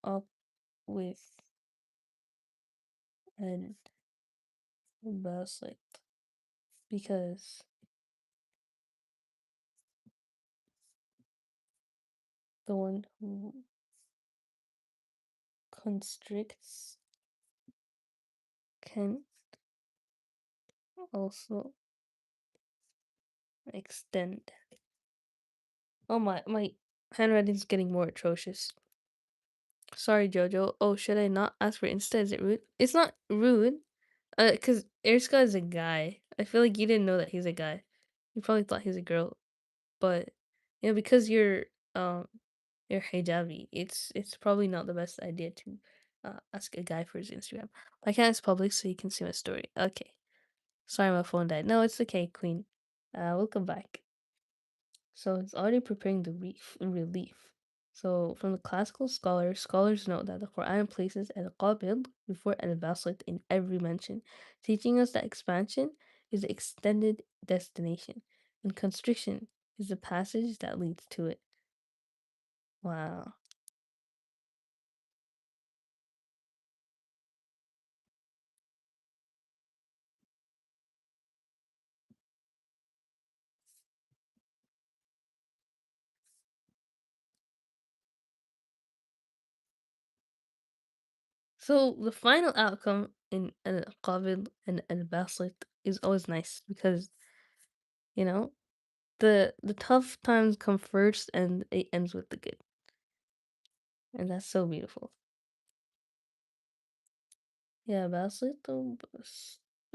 Speaker 1: up with an basit, because the one who constricts can also extend. Oh my handwriting's getting more atrocious. Sorry, Jojo. Oh, should I not ask for Insta? Is it rude? It's not rude. Cause Erska is a guy. I feel like you didn't know that he's a guy. You probably thought he's a girl. But because um you're hijabi, it's probably not the best idea to ask a guy for his Instagram. I can't, it's public, so you can see my story. Okay. Sorry, my phone died. No, it's okay, Queen. Welcome back. So it's already preparing the relief. So from the classical scholars note that the Quran places al-Qabil before al-Basit in every mention, teaching us that expansion is the extended destination, and constriction is the passage that leads to it. Wow. So the final outcome in al-Qabil and al-Basit is always nice because, you know, the tough times come first and it ends with the good. And that's so beautiful. Yeah, Basilito.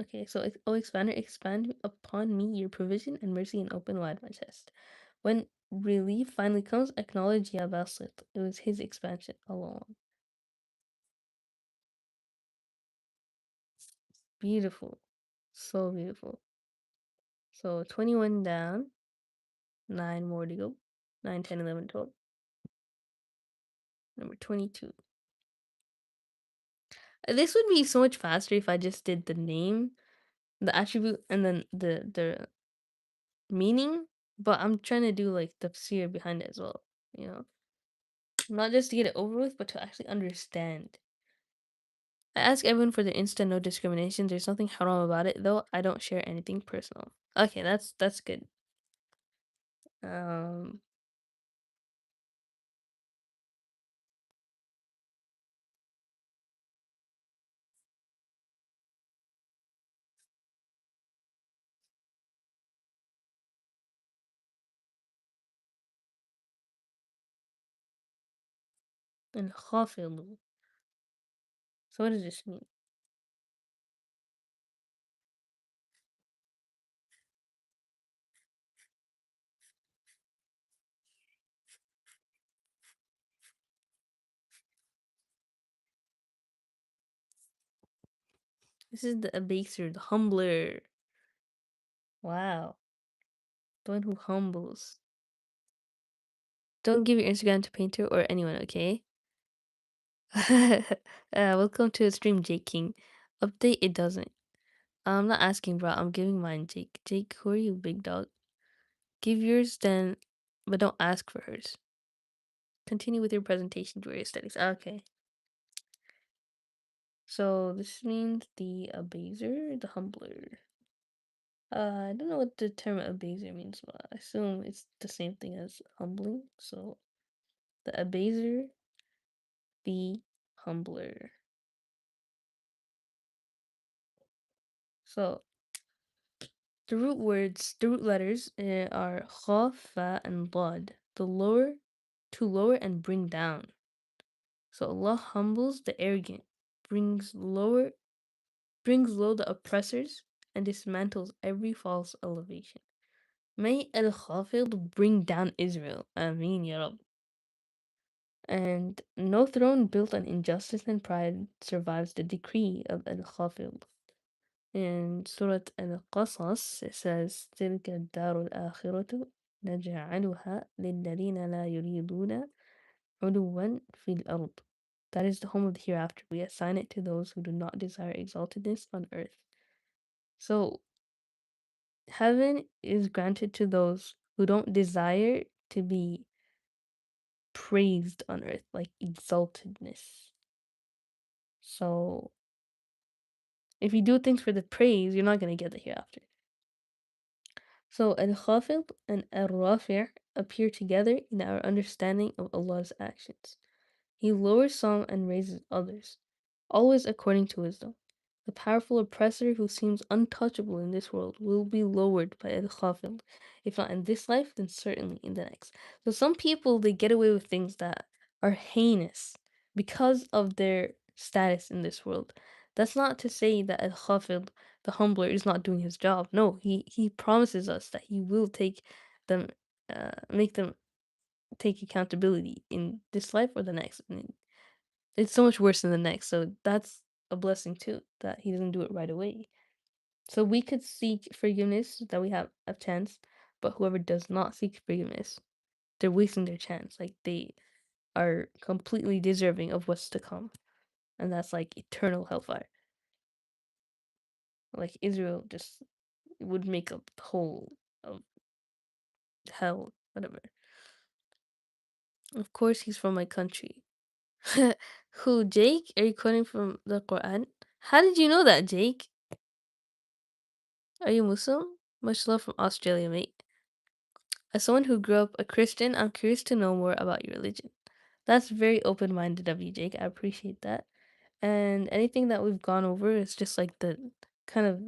Speaker 1: Okay, so O expander, expand upon me your provision and mercy and open wide my chest. When relief finally comes, acknowledge Ya Basit. It was his expansion all along. Beautiful. So beautiful. So 21 down, 9 more to go. 9, 10, 11, 12. Number 22. This would be so much faster if I just did the name, the attribute, and then the meaning, but I'm trying to do like the tafsir behind it as well, you know? Not just to get it over with, but to actually understand. I ask everyone for their Insta no discrimination. There's nothing haram about it, though I don't share anything personal. Okay, that's good. Um and khafidu. So what does this mean? This is the abaser, the humbler. Wow. The one who humbles. Don't give your Instagram to Painter or anyone, okay? Welcome to the stream, Jake King. Update, it doesn't. I'm not asking, bro. I'm giving mine, Jake. Jake, who are you, big dog? Give yours then, but don't ask for hers. Continue with your presentation to your studies. Okay. So this means the abaser, the humbler. I don't know what the term abaser means, but I assume it's the same thing as humbling. So the abaser, the humbler. So the root letters are kha, fa, and dad. The lower, to lower and bring down. So Allah humbles the arrogant, brings lower brings low the oppressors, and dismantles every false elevation. May Al Khafid bring down Israel. Ameen Ya Rab. And no throne built on injustice and pride survives the decree of Al Khafid. In Surah Al Qasas, it says, تلك الدار الآخرة نجعلها للذين لا يريدون علوا في الأرض. That is the home of the hereafter. We assign it to those who do not desire exaltedness on earth. So, heaven is granted to those who don't desire to be praised on earth, like exaltedness. So, if you do things for the praise, you're not going to get the hereafter. So, al-Khafid and al-Rafi' appear together in our understanding of Allah's actions. He lowers some and raises others, always according to wisdom. The powerful oppressor who seems untouchable in this world will be lowered by al-Khafid. If not in this life, then certainly in the next. So some people, they get away with things that are heinous because of their status in this world. That's not to say that al-Khafid, the humbler, is not doing his job. No, he promises us that he will take them, make them take accountability in this life or the next. And it's so much worse in the next. So that's a blessing too, that he doesn't do it right away. So we could seek forgiveness that we have a chance, but whoever does not seek forgiveness, they're wasting their chance. Like they are completely deserving of what's to come. And that's like eternal hellfire. Like Israel just would make a whole of hell, whatever. Of course he's from my country. Who, Jake? Are you quoting from the Quran? How did you know that, Jake? Are you Muslim? Much love from Australia, mate. As someone who grew up a Christian, I'm curious to know more about your religion. That's very open minded of you, Jake. I appreciate that. And anything that we've gone over is just like the kind of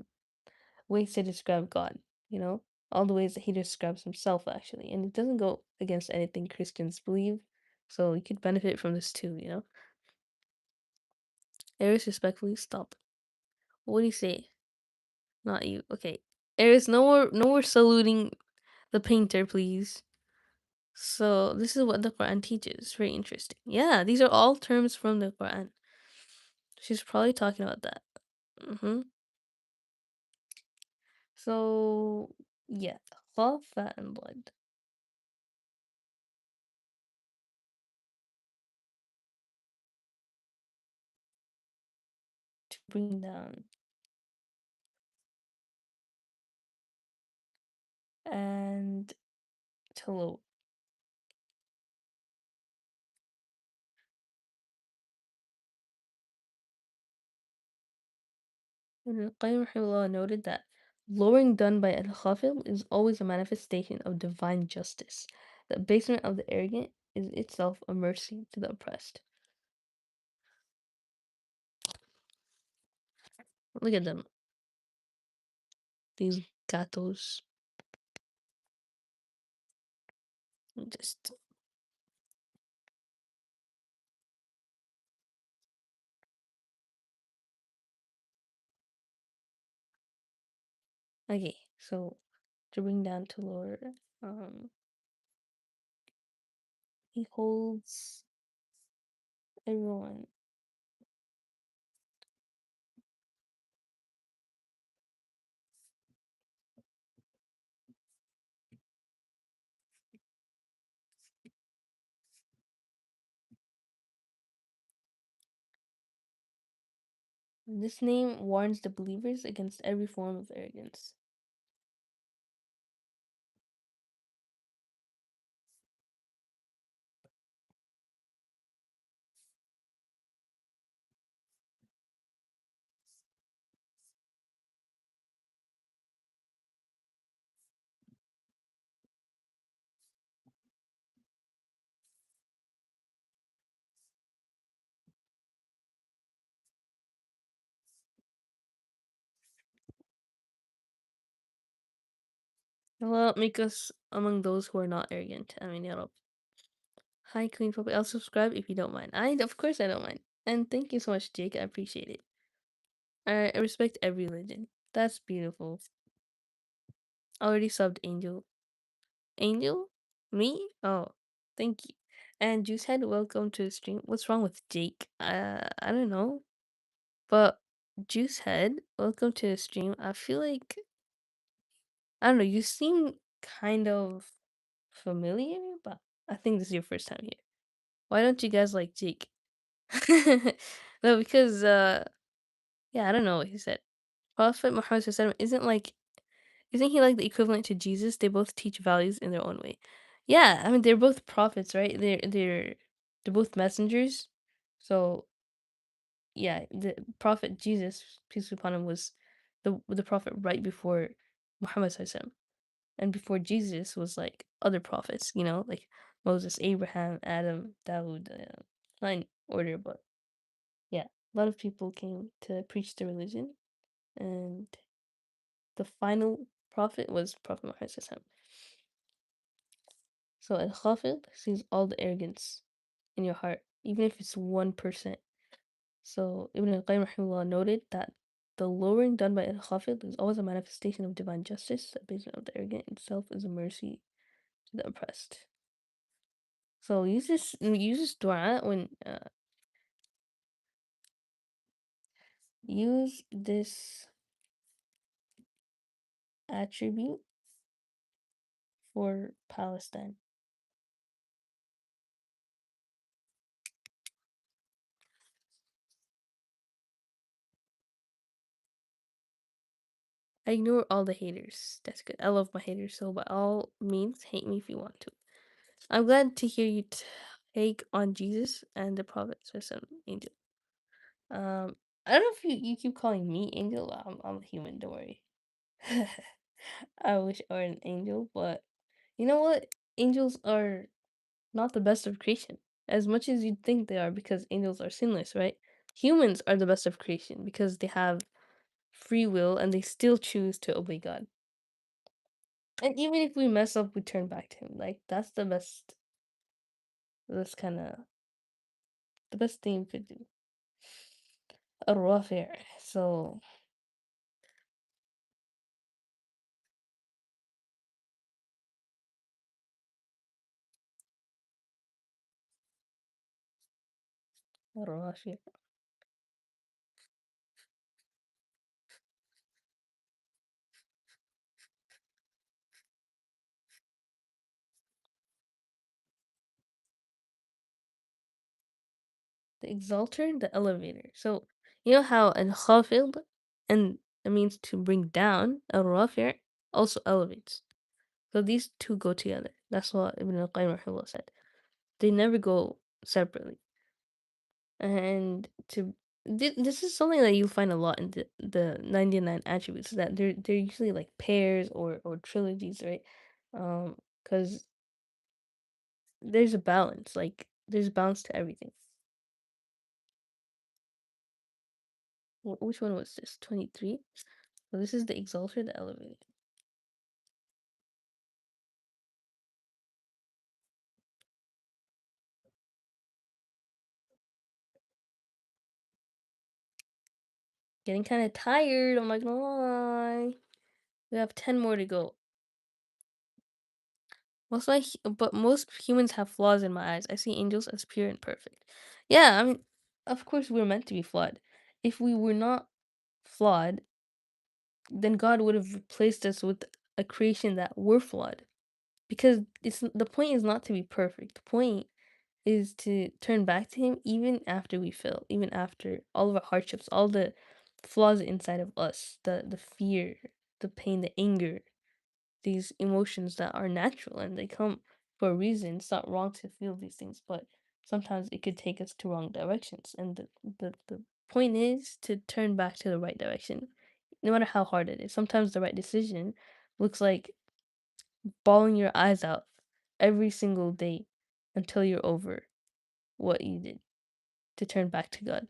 Speaker 1: ways to describe God, you know? All the ways that he describes himself, actually. And it doesn't go against anything Christians believe. So you could benefit from this too, you know? Aries, respectfully, stop. What do you say? Not you. Okay. Aries, no more saluting the painter, please. So this is what the Quran teaches. Very interesting. Yeah, these are all terms from the Quran. She's probably talking about that. So yeah, cloth, fat, and blood to bring down and to lower. Ibn al-Qayyim rahimahullah noted that lowering done by al-Khafil is always a manifestation of divine justice. The abasement of the arrogant is itself a mercy to the oppressed. Look at them, these gatos. Just okay. So to bring down to lower, um, he holds everyone. This name warns the believers against every form of arrogance. Allah make us among those who are not arrogant. I mean, ya Rab. Hi, Queen Poppy. I'll subscribe if you don't mind. Of course, I don't mind. And thank you so much, Jake. I appreciate it. I respect every religion. That's beautiful. Already subbed Angel. Angel? Me? Oh, thank you. And Juicehead, welcome to the stream. What's wrong with Jake? I don't know. But Juicehead, welcome to the stream. I feel like I don't know. You seem kind of familiar, but I think this is your first time here. Why don't you guys like Jake? No, because yeah, I don't know what he said. Prophet Muhammad SAW isn't he like the equivalent to Jesus? They both teach values in their own way. Yeah, I mean they're both prophets, right? They're both messengers. So yeah, the prophet Jesus, peace be upon him, was the prophet right before Muhammad SAW. And before Jesus was like other prophets, like Moses, Abraham, Adam, Dawood, not in order, but yeah, a lot of people came to preach the religion, and the final prophet was Prophet Muhammad SAW. So Al Khafid sees all the arrogance in your heart, even if it's 1%. So Ibn al-Qayyim rahimahullah noted that the lowering done by Al Khafid is always a manifestation of divine justice. The abasement of the arrogant itself is a mercy to the oppressed. So use this dua when use this attribute for Palestine. I ignore all the haters. That's good. I love my haters, so by all means, hate me if you want to. I'm glad to hear you take on Jesus and the Prophet some angel. I don't know if you keep calling me angel. I'm a human. Don't worry. I wish I were an angel, but you know what? Angels are not the best of creation, as much as you'd think they are, because angels are sinless, right? Humans are the best of creation because they have free will and they still choose to obey God. And even if we mess up, we turn back to Him. Like that's the best. That's kind of the best thing you could do. A rough air. So a rough air. The exalter, the elevator. So you know how al khafid and it means to bring down. A rough air also elevates. So these two go together. That's what Ibn al-Qayyim rahimahullah said. They never go separately. And this is something that you find a lot in the 99 attributes that they're usually like pairs or trilogies, right? Because there's a balance, like there's balance to everything. Which one was this? 23. So this is the exalted, the elevated. Getting kind of tired. I'm not gonna lie. We have 10 more to go. But most humans have flaws in my eyes. I see angels as pure and perfect. Yeah, I mean, of course we're meant to be flawed. If we were not flawed, then God would have replaced us with a creation that were flawed. Because the point is not to be perfect. The point is to turn back to Him even after we fail, even after all of our hardships, all the flaws inside of us, the fear, the pain, the anger, these emotions that are natural and they come for a reason. It's not wrong to feel these things, but sometimes it could take us to wrong directions. And the point is to turn back to the right direction, no matter how hard it is. Sometimes the right decision looks like bawling your eyes out every single day until you're over what you did to turn back to God.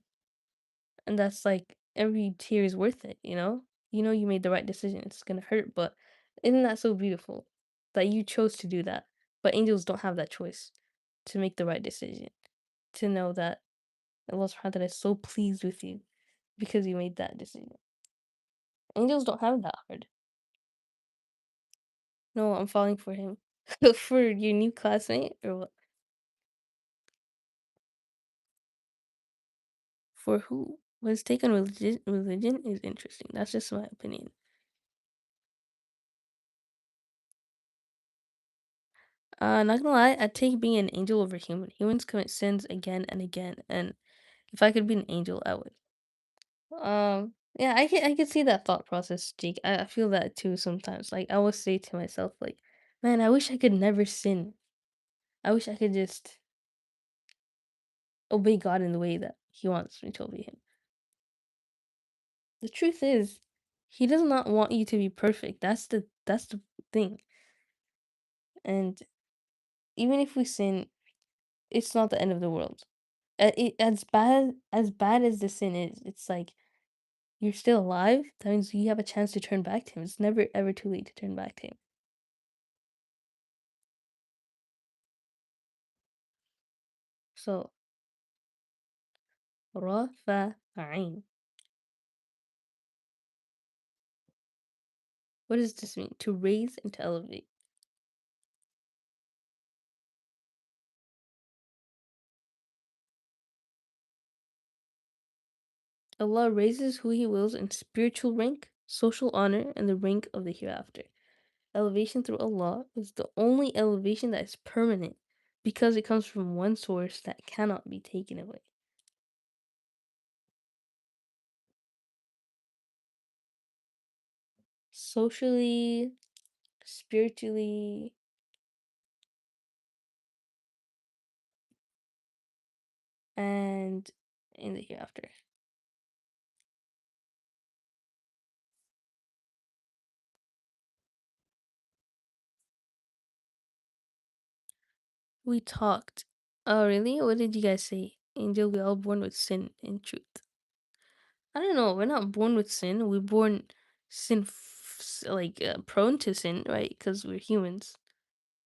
Speaker 1: And that's like every tear is worth it, you know? You know you made the right decision. It's gonna hurt, but isn't that so beautiful that you chose to do that? But angels don't have that choice to make the right decision. To know that Allah subhanahu wa ta'ala is so pleased with you because you made that decision. Angels don't have that hard. No, I'm falling for him. For your new classmate or what? For who? Well, his take on religion is interesting. That's just my opinion. Not gonna lie, I take being an angel over human. Humans commit sins again and again, and If I could be an angel, I would. Yeah, I can see that thought process, Jake. I feel that too sometimes. Like I will say to myself, like, man, I wish I could never sin. I wish I could just obey God in the way that He wants me to obey Him. The truth is, He does not want you to be perfect. That's the thing. And even if we sin, it's not the end of the world. As bad as the sin is, it's like you're still alive. That means you have a chance to turn back to Him. It's never ever too late to turn back to Him. So, رافعين. What does this mean? To raise and to elevate. Allah raises who He wills in spiritual rank, social honor, and the rank of the hereafter. Elevation through Allah is the only elevation that is permanent because it comes from one source that cannot be taken away. Socially, spiritually, and in the hereafter. We talked. Oh, really? What did you guys say? Angel, we all born with sin and truth. I don't know. We're not born with sin. We're born prone to sin, right? Because we're humans.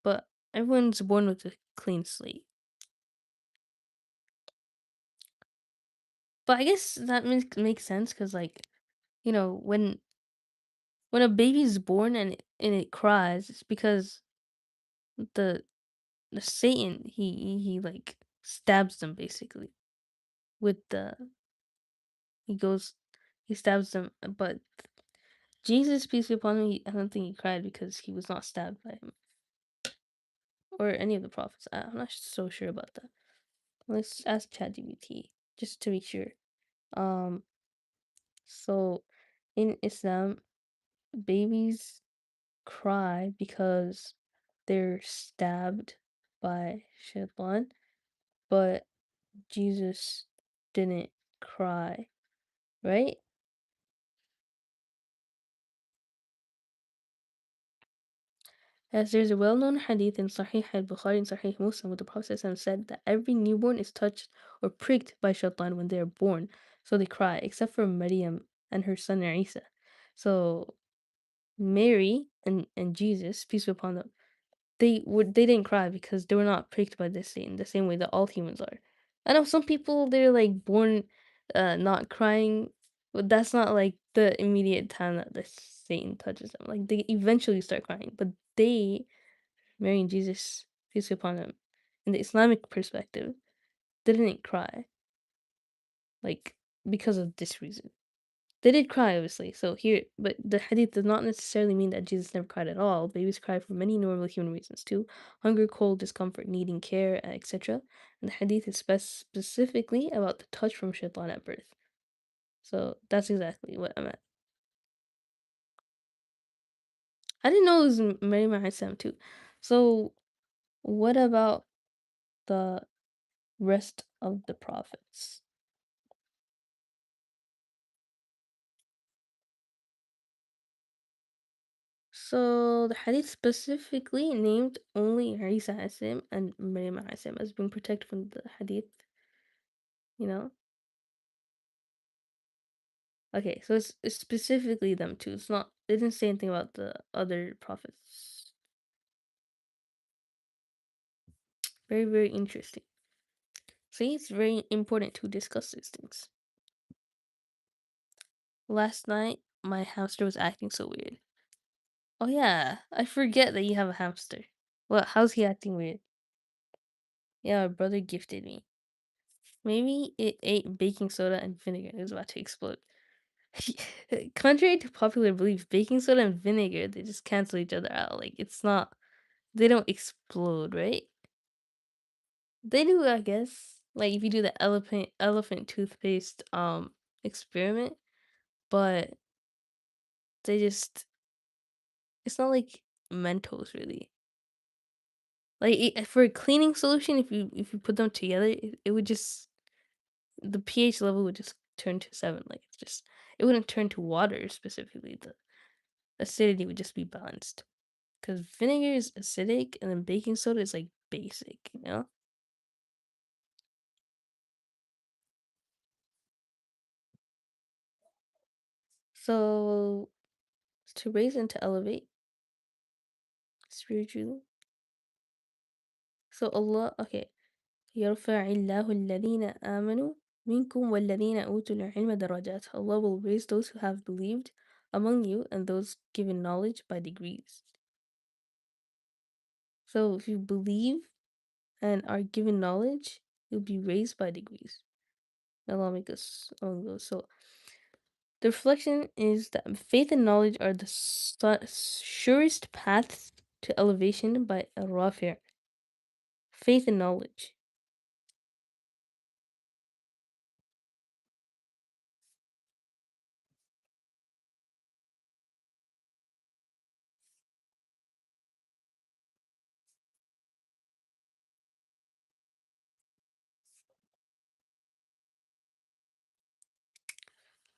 Speaker 1: But everyone's born with a clean slate. But I guess that makes sense because, like, when a baby's born and it cries, it's because the the Satan he like stabs them basically with the he goes he stabs them, but Jesus, peace be upon him, I don't think he cried because he was not stabbed by him or any of the prophets. I'm not so sure about that. Let's ask ChatGPT just to be sure. Um, so in Islam, babies cry because they're stabbed by shaitan, but Jesus didn't cry, right? As there's a well-known hadith in Sahih al-Bukhari and Sahih Muslim where the Prophet ﷺ said that every newborn is touched or pricked by shaitan when they are born, so they cry, except for Maryam and her son Isa. So Mary and Jesus, peace be upon them, they didn't cry because they were not pricked by this Satan the same way that all humans are. I know some people they're like born not crying, but that's not like the immediate time that the Satan touches them. Like they eventually start crying, but they Mary and Jesus, peace be upon them, in the Islamic perspective, didn't cry, like, because of this reason. They did cry, obviously, so here, but the hadith does not necessarily mean that Jesus never cried at all. Babies cry for many normal human reasons too: hunger, cold, discomfort, needing care, etc. And the hadith is specifically about the touch from shaitan at birth. So that's exactly what I'm at. I didn't know it was Mary Mahasam too. So what about the rest of the prophets? So the hadith specifically named only Isa Asim and Maryam Asim as being protected from the hadith, you know? Okay, so it's specifically them two. It's not they didn't say anything about the other prophets. Very, very interesting. See, it's very important to discuss these things. Last night my hamster was acting so weird. Oh yeah, I forget that you have a hamster. Well, how's he acting weird? Yeah, my brother gifted me. Maybe it ate baking soda and vinegar and it was about to explode. Contrary to popular belief, baking soda and vinegar, they just cancel each other out. Like it's not they don't explode, right? They do, I guess. Like if you do the elephant toothpaste experiment, but they just it's not like Mentos really. Like for a cleaning solution, if you put them together, it would just the pH level would just turn to 7. Like it's just it wouldn't turn to water specifically. The acidity would just be balanced. Because vinegar is acidic and then baking soda is like basic, you know? So to raise and to elevate spiritually. So Allah, okay. يرفع الله الذين آمنوا منكم والذين أوتوا العلم درجات. Allah will raise those who have believed among you and those given knowledge by degrees. So if you believe and are given knowledge, you'll be raised by degrees. Allah make us among those. So the reflection is that faith and knowledge are the surest paths to elevation by a rafi'. Faith and knowledge.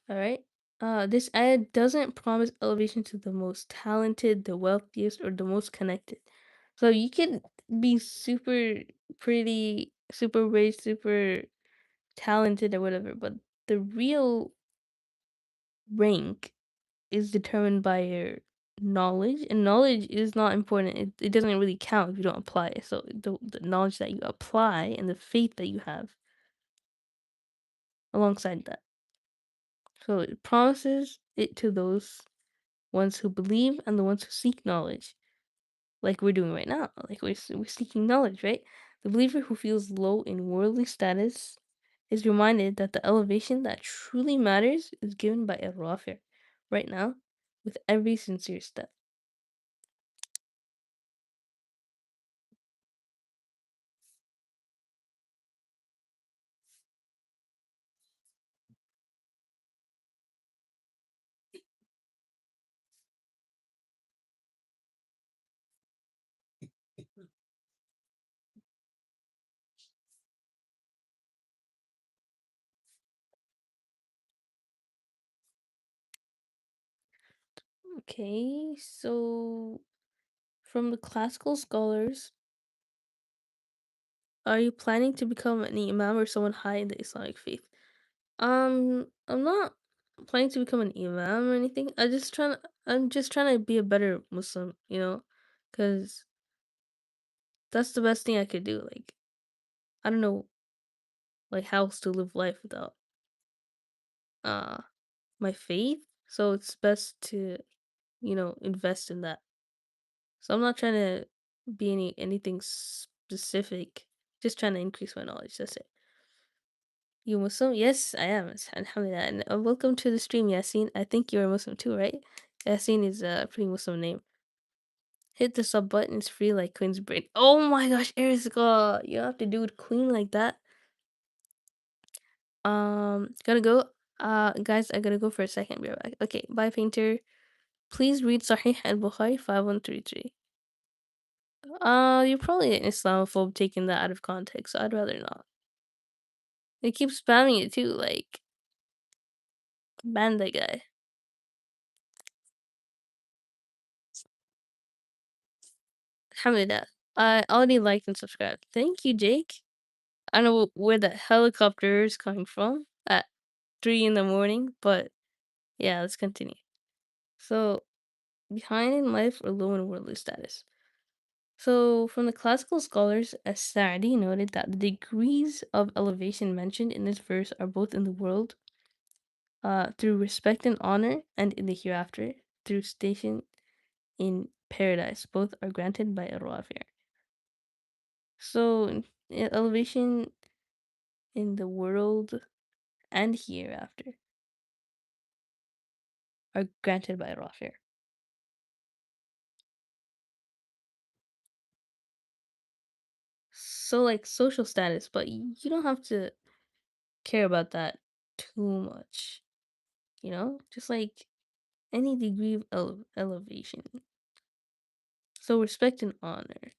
Speaker 1: All right. This ayah doesn't promise elevation to the most talented, the wealthiest, or the most connected. So you can be super pretty, super rich, super talented, or whatever, but the real rank is determined by your knowledge, and knowledge is not important. It doesn't really count if you don't apply it. So the knowledge that you apply and the faith that you have alongside that. So it promises it to those ones who believe and the ones who seek knowledge, like we're doing right now. Like we're seeking knowledge, right? The believer who feels low in worldly status is reminded that the elevation that truly matters is given by a rafi' right now with every sincere step. Okay, so from the classical scholars, are you planning to become an imam or someone high in the Islamic faith? I'm not planning to become an imam or anything. I'm just trying to be a better Muslim, because that's the best thing I could do. Like, I don't know, like how else to live life without uh my faith. So it's best to, invest in that. So I'm not trying to be anything specific. Just trying to increase my knowledge. That's it. You Muslim? Yes, I am. Alhamdulillah. And welcome to the stream, Yasin. I think you're a Muslim too, right? Yasin is a pretty Muslim name. Hit the sub button. It's free like Queen's brain. Oh my gosh, Eriska, you don't have to do with Queen like that. Gotta go. Guys, I gotta go for a second. Be right back. Okay, bye, Painter. Please read Sahih al Bukhari 5133. You're probably an Islamophobe taking that out of context, so I'd rather not. They keep spamming it too, like ban that guy. Alhamdulillah. I already liked and subscribed. Thank you, Jake. I don't know where the helicopter is coming from at 3 in the morning, but yeah, let's continue. So, behind in life or low in worldly status. So, from the classical scholars, As-Sa'di noted that the degrees of elevation mentioned in this verse are both in the world, through respect and honor, and in the hereafter, through station in paradise. Both are granted by Ar-Rafi'. So, elevation in the world and hereafter are granted by Ar-Rafi'. So like social status, but you don't have to care about that too much, you know? Just like any degree of elevation. So respect and honor.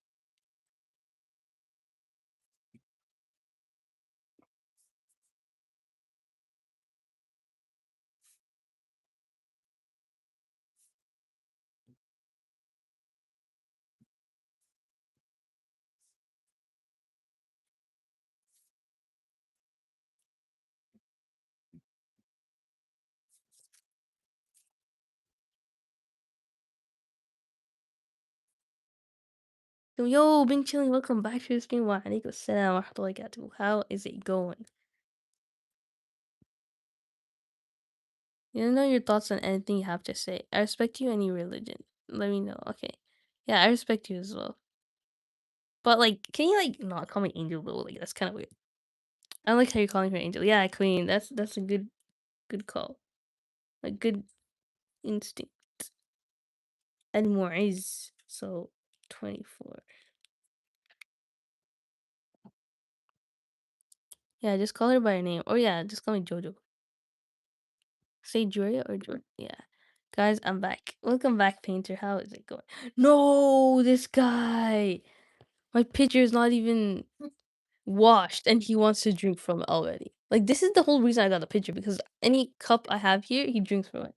Speaker 1: Yo, been chilling. Welcome back to the stream. Wa alaikum assalam wa rahmatullahi wa barakatuh. How is it going? You know your thoughts on anything you have to say. I respect you, any religion. Let me know. Okay. Yeah, I respect you as well. But like, can you like not call me angel though? Like that's kind of weird. I don't like how you're calling her angel. Yeah, queen. That's a good call. A good instinct. And Mu'iz. So 24. Yeah, just call her by her name. Or yeah, just call me Jojo. Say Joya or Joy. Yeah. Guys, I'm back. Welcome back, Painter. How is it going? No, this guy. My pitcher is not even washed and he wants to drink from it already. Like, this is the whole reason I got the pitcher because any cup I have here, he drinks from it.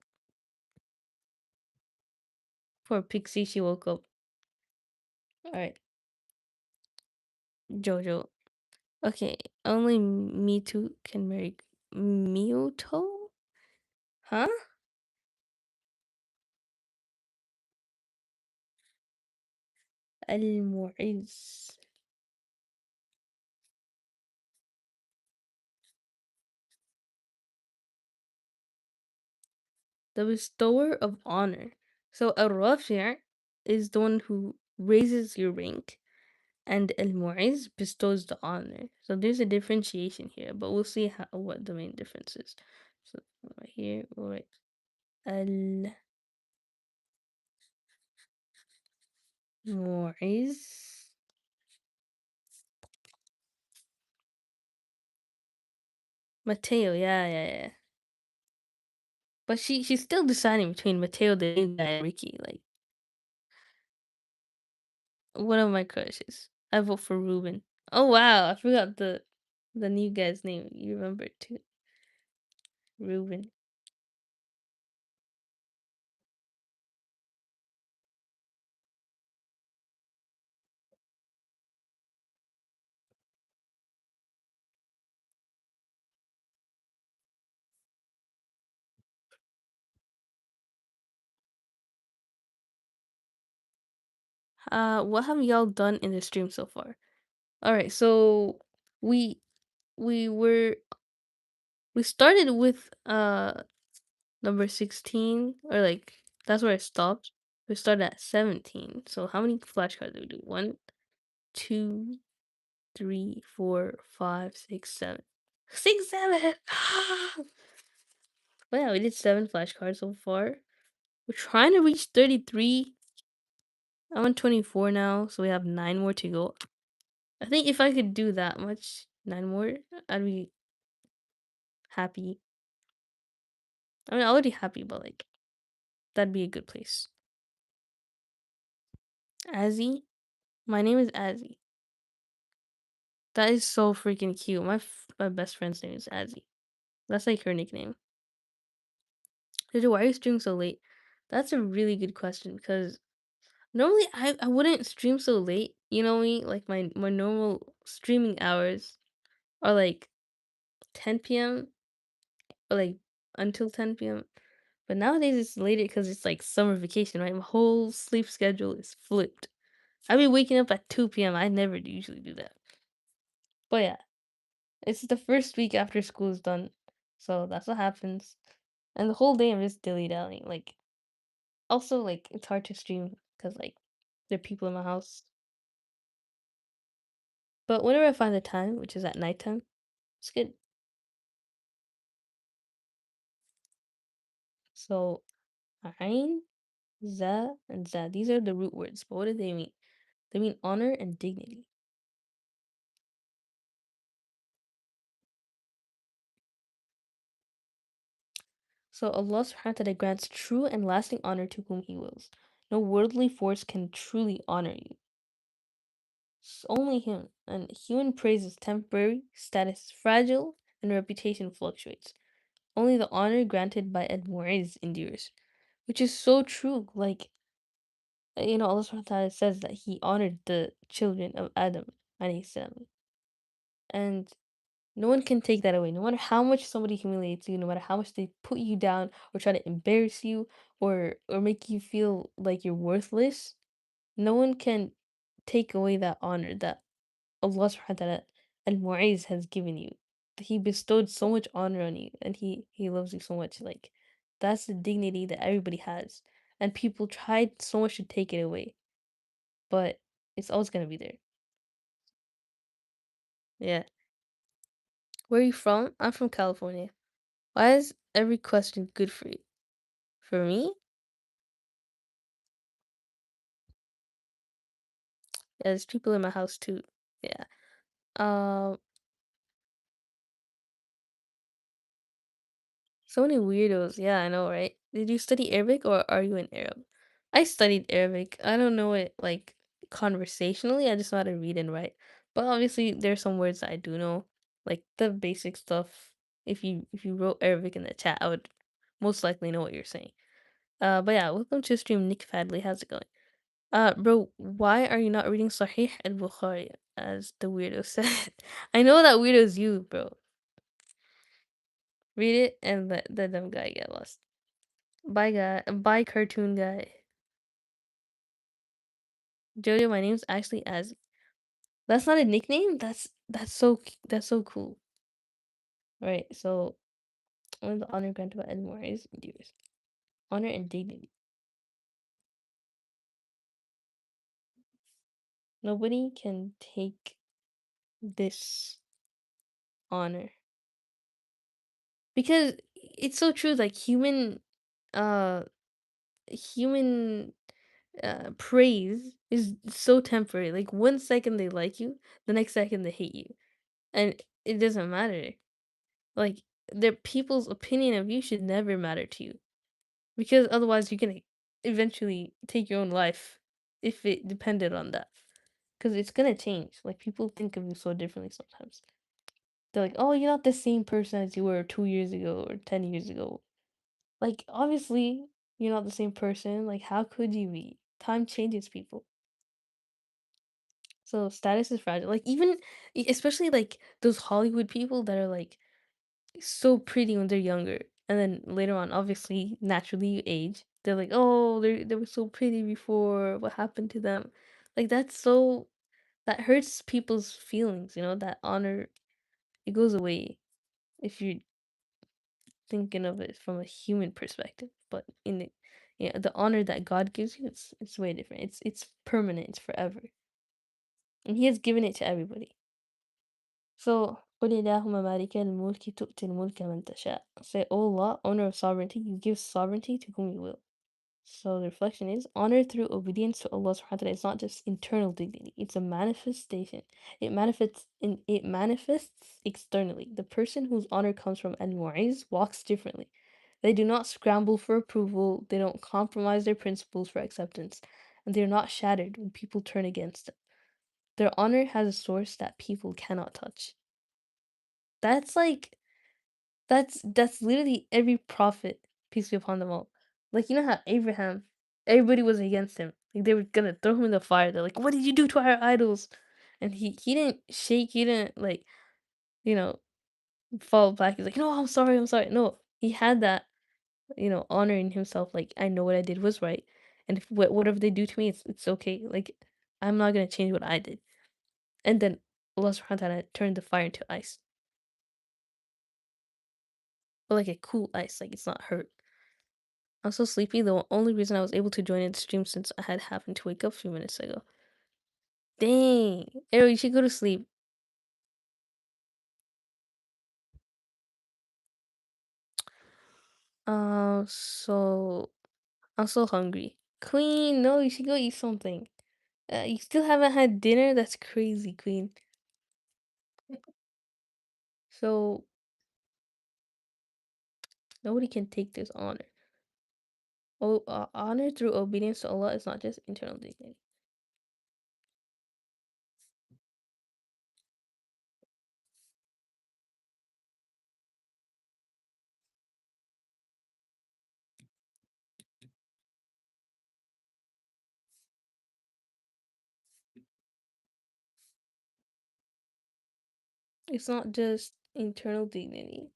Speaker 1: Poor Pixie, she woke up. Alright, Jojo. Okay, only Me Too can marry Mewtwo? Huh? Al-Mu'izz. The bestower of honor. So a Rafi' is the one who raises your rank, and Al Mu'iz bestows the honor. So there's a differentiation here, but we'll see what the main difference is. So right here, we'll write Al Mu'iz. Mateo, yeah. But she's still deciding between Mateo the new guy and Ricky. Like one of my crushes. I vote for Ruben. Oh wow, I forgot the new guy's name. You remember it too, Ruben. What have y'all done in the stream so far? All right, so we we were we started with number 16 or like that's where I stopped. We started at 17. So how many flashcards did we do? One, two, three, four, five, six, seven. Six, seven. Well, yeah, we did 7 flashcards so far. We're trying to reach 33. I'm on 24 now, so we have 9 more to go. I think if I could do that much, 9 more, I'd be happy. I mean, already happy, but like, that'd be a good place. Azzy? My name is Azzy. That is so freaking cute. My best friend's name is Azzy. That's like her nickname. Jojo, why are you streaming so late? That's a really good question because normally I wouldn't stream so late. You know me? Like my normal streaming hours are like 10 p.m. or like until 10 p.m. But nowadays it's later because it's like summer vacation, right? My whole sleep schedule is flipped. I be waking up at 2 p.m. I never usually do that. But yeah, it's the first week after school is done. So that's what happens. And the whole day I'm just dilly-dallying. Like, also, like, it's hard to stream because, like, there are people in my house. But whenever I find the time, which is at nighttime, it's good. So, Ain, Za, and Za. These are the root words. But what do they mean? They mean honor and dignity. So Allah subhanahu wa ta'ala grants true and lasting honor to whom He wills. No worldly force can truly honor you. It's only Him. And human praise is temporary, status is fragile, and reputation fluctuates. Only the honor granted by Al Mu'izz endures. Which is so true. Like, Allah subhanahu wa ta'ala says that He honored the children of Adam alayhi salam. And no one can take that away. No matter how much somebody humiliates you, no matter how much they put you down or try to embarrass you or make you feel like you're worthless, no one can take away that honor that Allah subhanahu wa ta'ala al-Mu'izz has given you. He bestowed so much honor on you and he loves you so much. Like that's the dignity that everybody has. And people tried so much to take it away, but it's always gonna be there. Yeah. Where are you from? I'm from California. Why is every question good for you? For me, yeah, there's people in my house too. Yeah. Um, so many weirdos. Yeah, I know, right? Did you study Arabic or are you an Arab? I studied Arabic. I don't know it like conversationally. I just know how to read and write. But obviously, there's some words that I do know, like the basic stuff. If you wrote Arabic in the chat, I would most likely know what you're saying. But yeah, welcome to the stream, Nick Fadley. How's it going? Bro, why are you not reading Sahih al-Bukhari, as the weirdo said? I know that weirdo's you, bro. Read it and let the dumb guy get lost. Bye, guy. Bye, cartoon guy. Jojo, my name's actually Az. That's not a nickname. That's so cool. Right. So, one of the honor granted by Edmore is endures. Honor and dignity. Nobody can take this honor because it's so true. Like uh, human praise is so temporary. Like 1 second they like you, the next second they hate you, and it doesn't matter. Like their people's opinion of you should never matter to you because otherwise you're gonna eventually take your own life if it depended on that. Because it's gonna change. Like people think of you so differently sometimes. They're like, "Oh, you're not the same person as you were 2 years ago or 10 years ago." Like obviously you're not the same person. Like how could you be? Time changes people. So status is fragile. Like even especially like those Hollywood people that are like so pretty when they're younger, and then later on, obviously, naturally you age. They're like, oh, they were so pretty before. What happened to them? Like that hurts people's feelings. That honor it goes away if you're thinking of it from a human perspective. But the honor that God gives you, it's way different. It's permanent. It's forever, and He has given it to everybody. So, قُلِ اللَّهُمَّ مَالِكَ الْمُلْكِ تُؤْتِي الْمُلْكَ مَن تَشَاءُ. Say, O Allah, owner of sovereignty, you give sovereignty to whom you will. So the reflection is honor through obedience to Allah subhanahu wa ta'ala is not just internal dignity, it's a manifestation. It manifests externally. The person whose honor comes from Al Mu'iz walks differently. They do not scramble for approval, they don't compromise their principles for acceptance, and they are not shattered when people turn against them. Their honor has a source that people cannot touch. That's like that's literally every prophet, peace be upon them all. Like you know how Abraham, everybody was against him. Like they were gonna throw him in the fire. They're like, "What did you do to our idols?" And he didn't shake. He didn't like you know fall back. He's like, "No, I'm sorry. I'm sorry." No, he had that honor in himself. Like I know what I did was right, and if whatever they do to me, it's okay. Like I'm not gonna change what I did. And then Allah Subhanahu wa Taala turned the fire into ice, but like a cool ice. Like it's not hurt. I'm so sleepy. The only reason I was able to join in the stream since I had happened to wake up a few minutes ago. Dang. Arrow, you should go to sleep. So I'm so hungry. Queen, no, you should go eat something. You still haven't had dinner? That's crazy, Queen. So Nobody can take this honor. Oh, honor through obedience to Allah is not just internal dignity. It's not just internal dignity.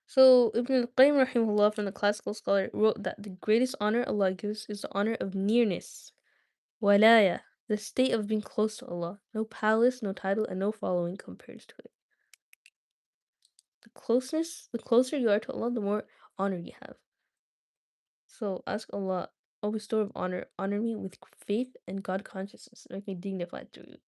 Speaker 1: So Ibn al-Qayyim rahimahullah, from the classical scholar, wrote that the greatest honor Allah gives is the honor of nearness, walaya, the state of being close to Allah. No palace, no title, and no following compares to it. The closer you are to Allah, the more honor you have. So ask Allah, O bestower of honor, honor me with faith and God consciousness, and make me dignified through you.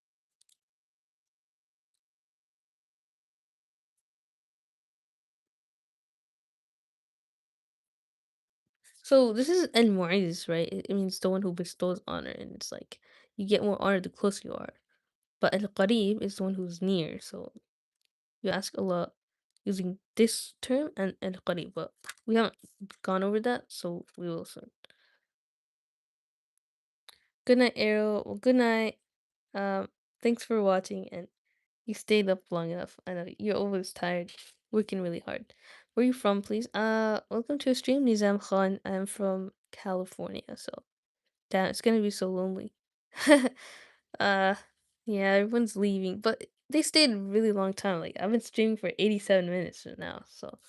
Speaker 1: So this is al mu'izz, right? It means the one who bestows honor, and it's like you get more honor the closer you are. But al qarib is the one who's near. So you ask Allah using this term and al qarib, but we haven't gone over that, so we will soon. Good night, Arrow. Well, good night. Um, thanks for watching, and you stayed up long enough. I know you're always tired, working really hard. Where are you from, please? Welcome to a stream, Nizam Khan. I'm from California, so damn, it's gonna be so lonely. uh, yeah, everyone's leaving, but they stayed a really long time. Like I've been streaming for 87 minutes now, so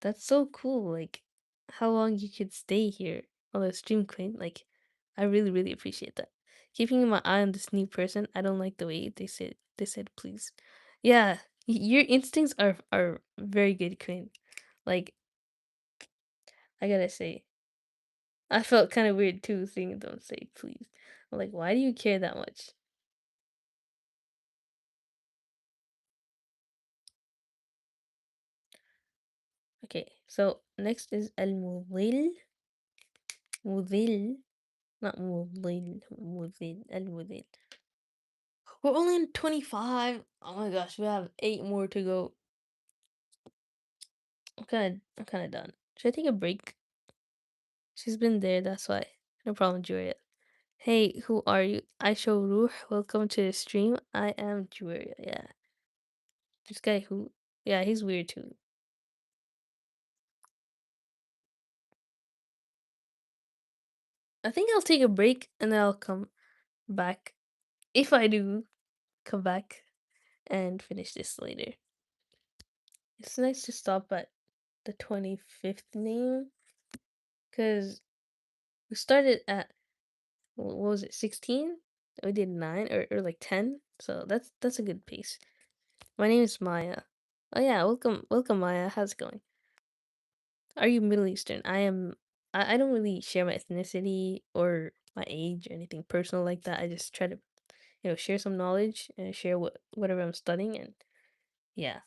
Speaker 1: that's so cool. Like how long you could stay here on the stream, Queen. Like I really, really appreciate that. Keeping my eye on this new person. I don't like the way they said please. Yeah, your instincts are very good, Queen. Like I gotta say, I felt kind of weird too seeing them say please. I'm like, why do you care that much? Okay, so next is al-mudil. Mudil, not mudil, mudil, al-mudil. We're only on 25. Oh my gosh, we have 8 more to go. I'm kind of done. Should I take a break? She's been there, that's why. No problem, Julia. Hey, who are you? I show Ruh. Welcome to the stream. I am Julia. Yeah. This guy who, yeah, he's weird too. I think I'll take a break and then I'll come back. If I do come back and finish this later. It's nice to stop at the 25th name because we started at what was it, 16? We did 9 or like 10. So that's a good pace. My name is Maya. Oh yeah, welcome Maya. How's it going? Are you Middle Eastern? I don't really share my ethnicity or my age or anything personal like that. I just try to, share some knowledge and share whatever I'm studying, and yeah.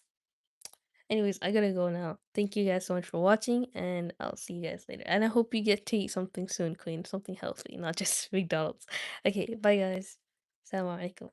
Speaker 1: Anyways, I gotta go now. Thank you guys so much for watching, and I'll see you guys later. And I hope you get to eat something soon, Queen. Something healthy, not just McDonald's. Okay, bye guys. Assalamu alaikum.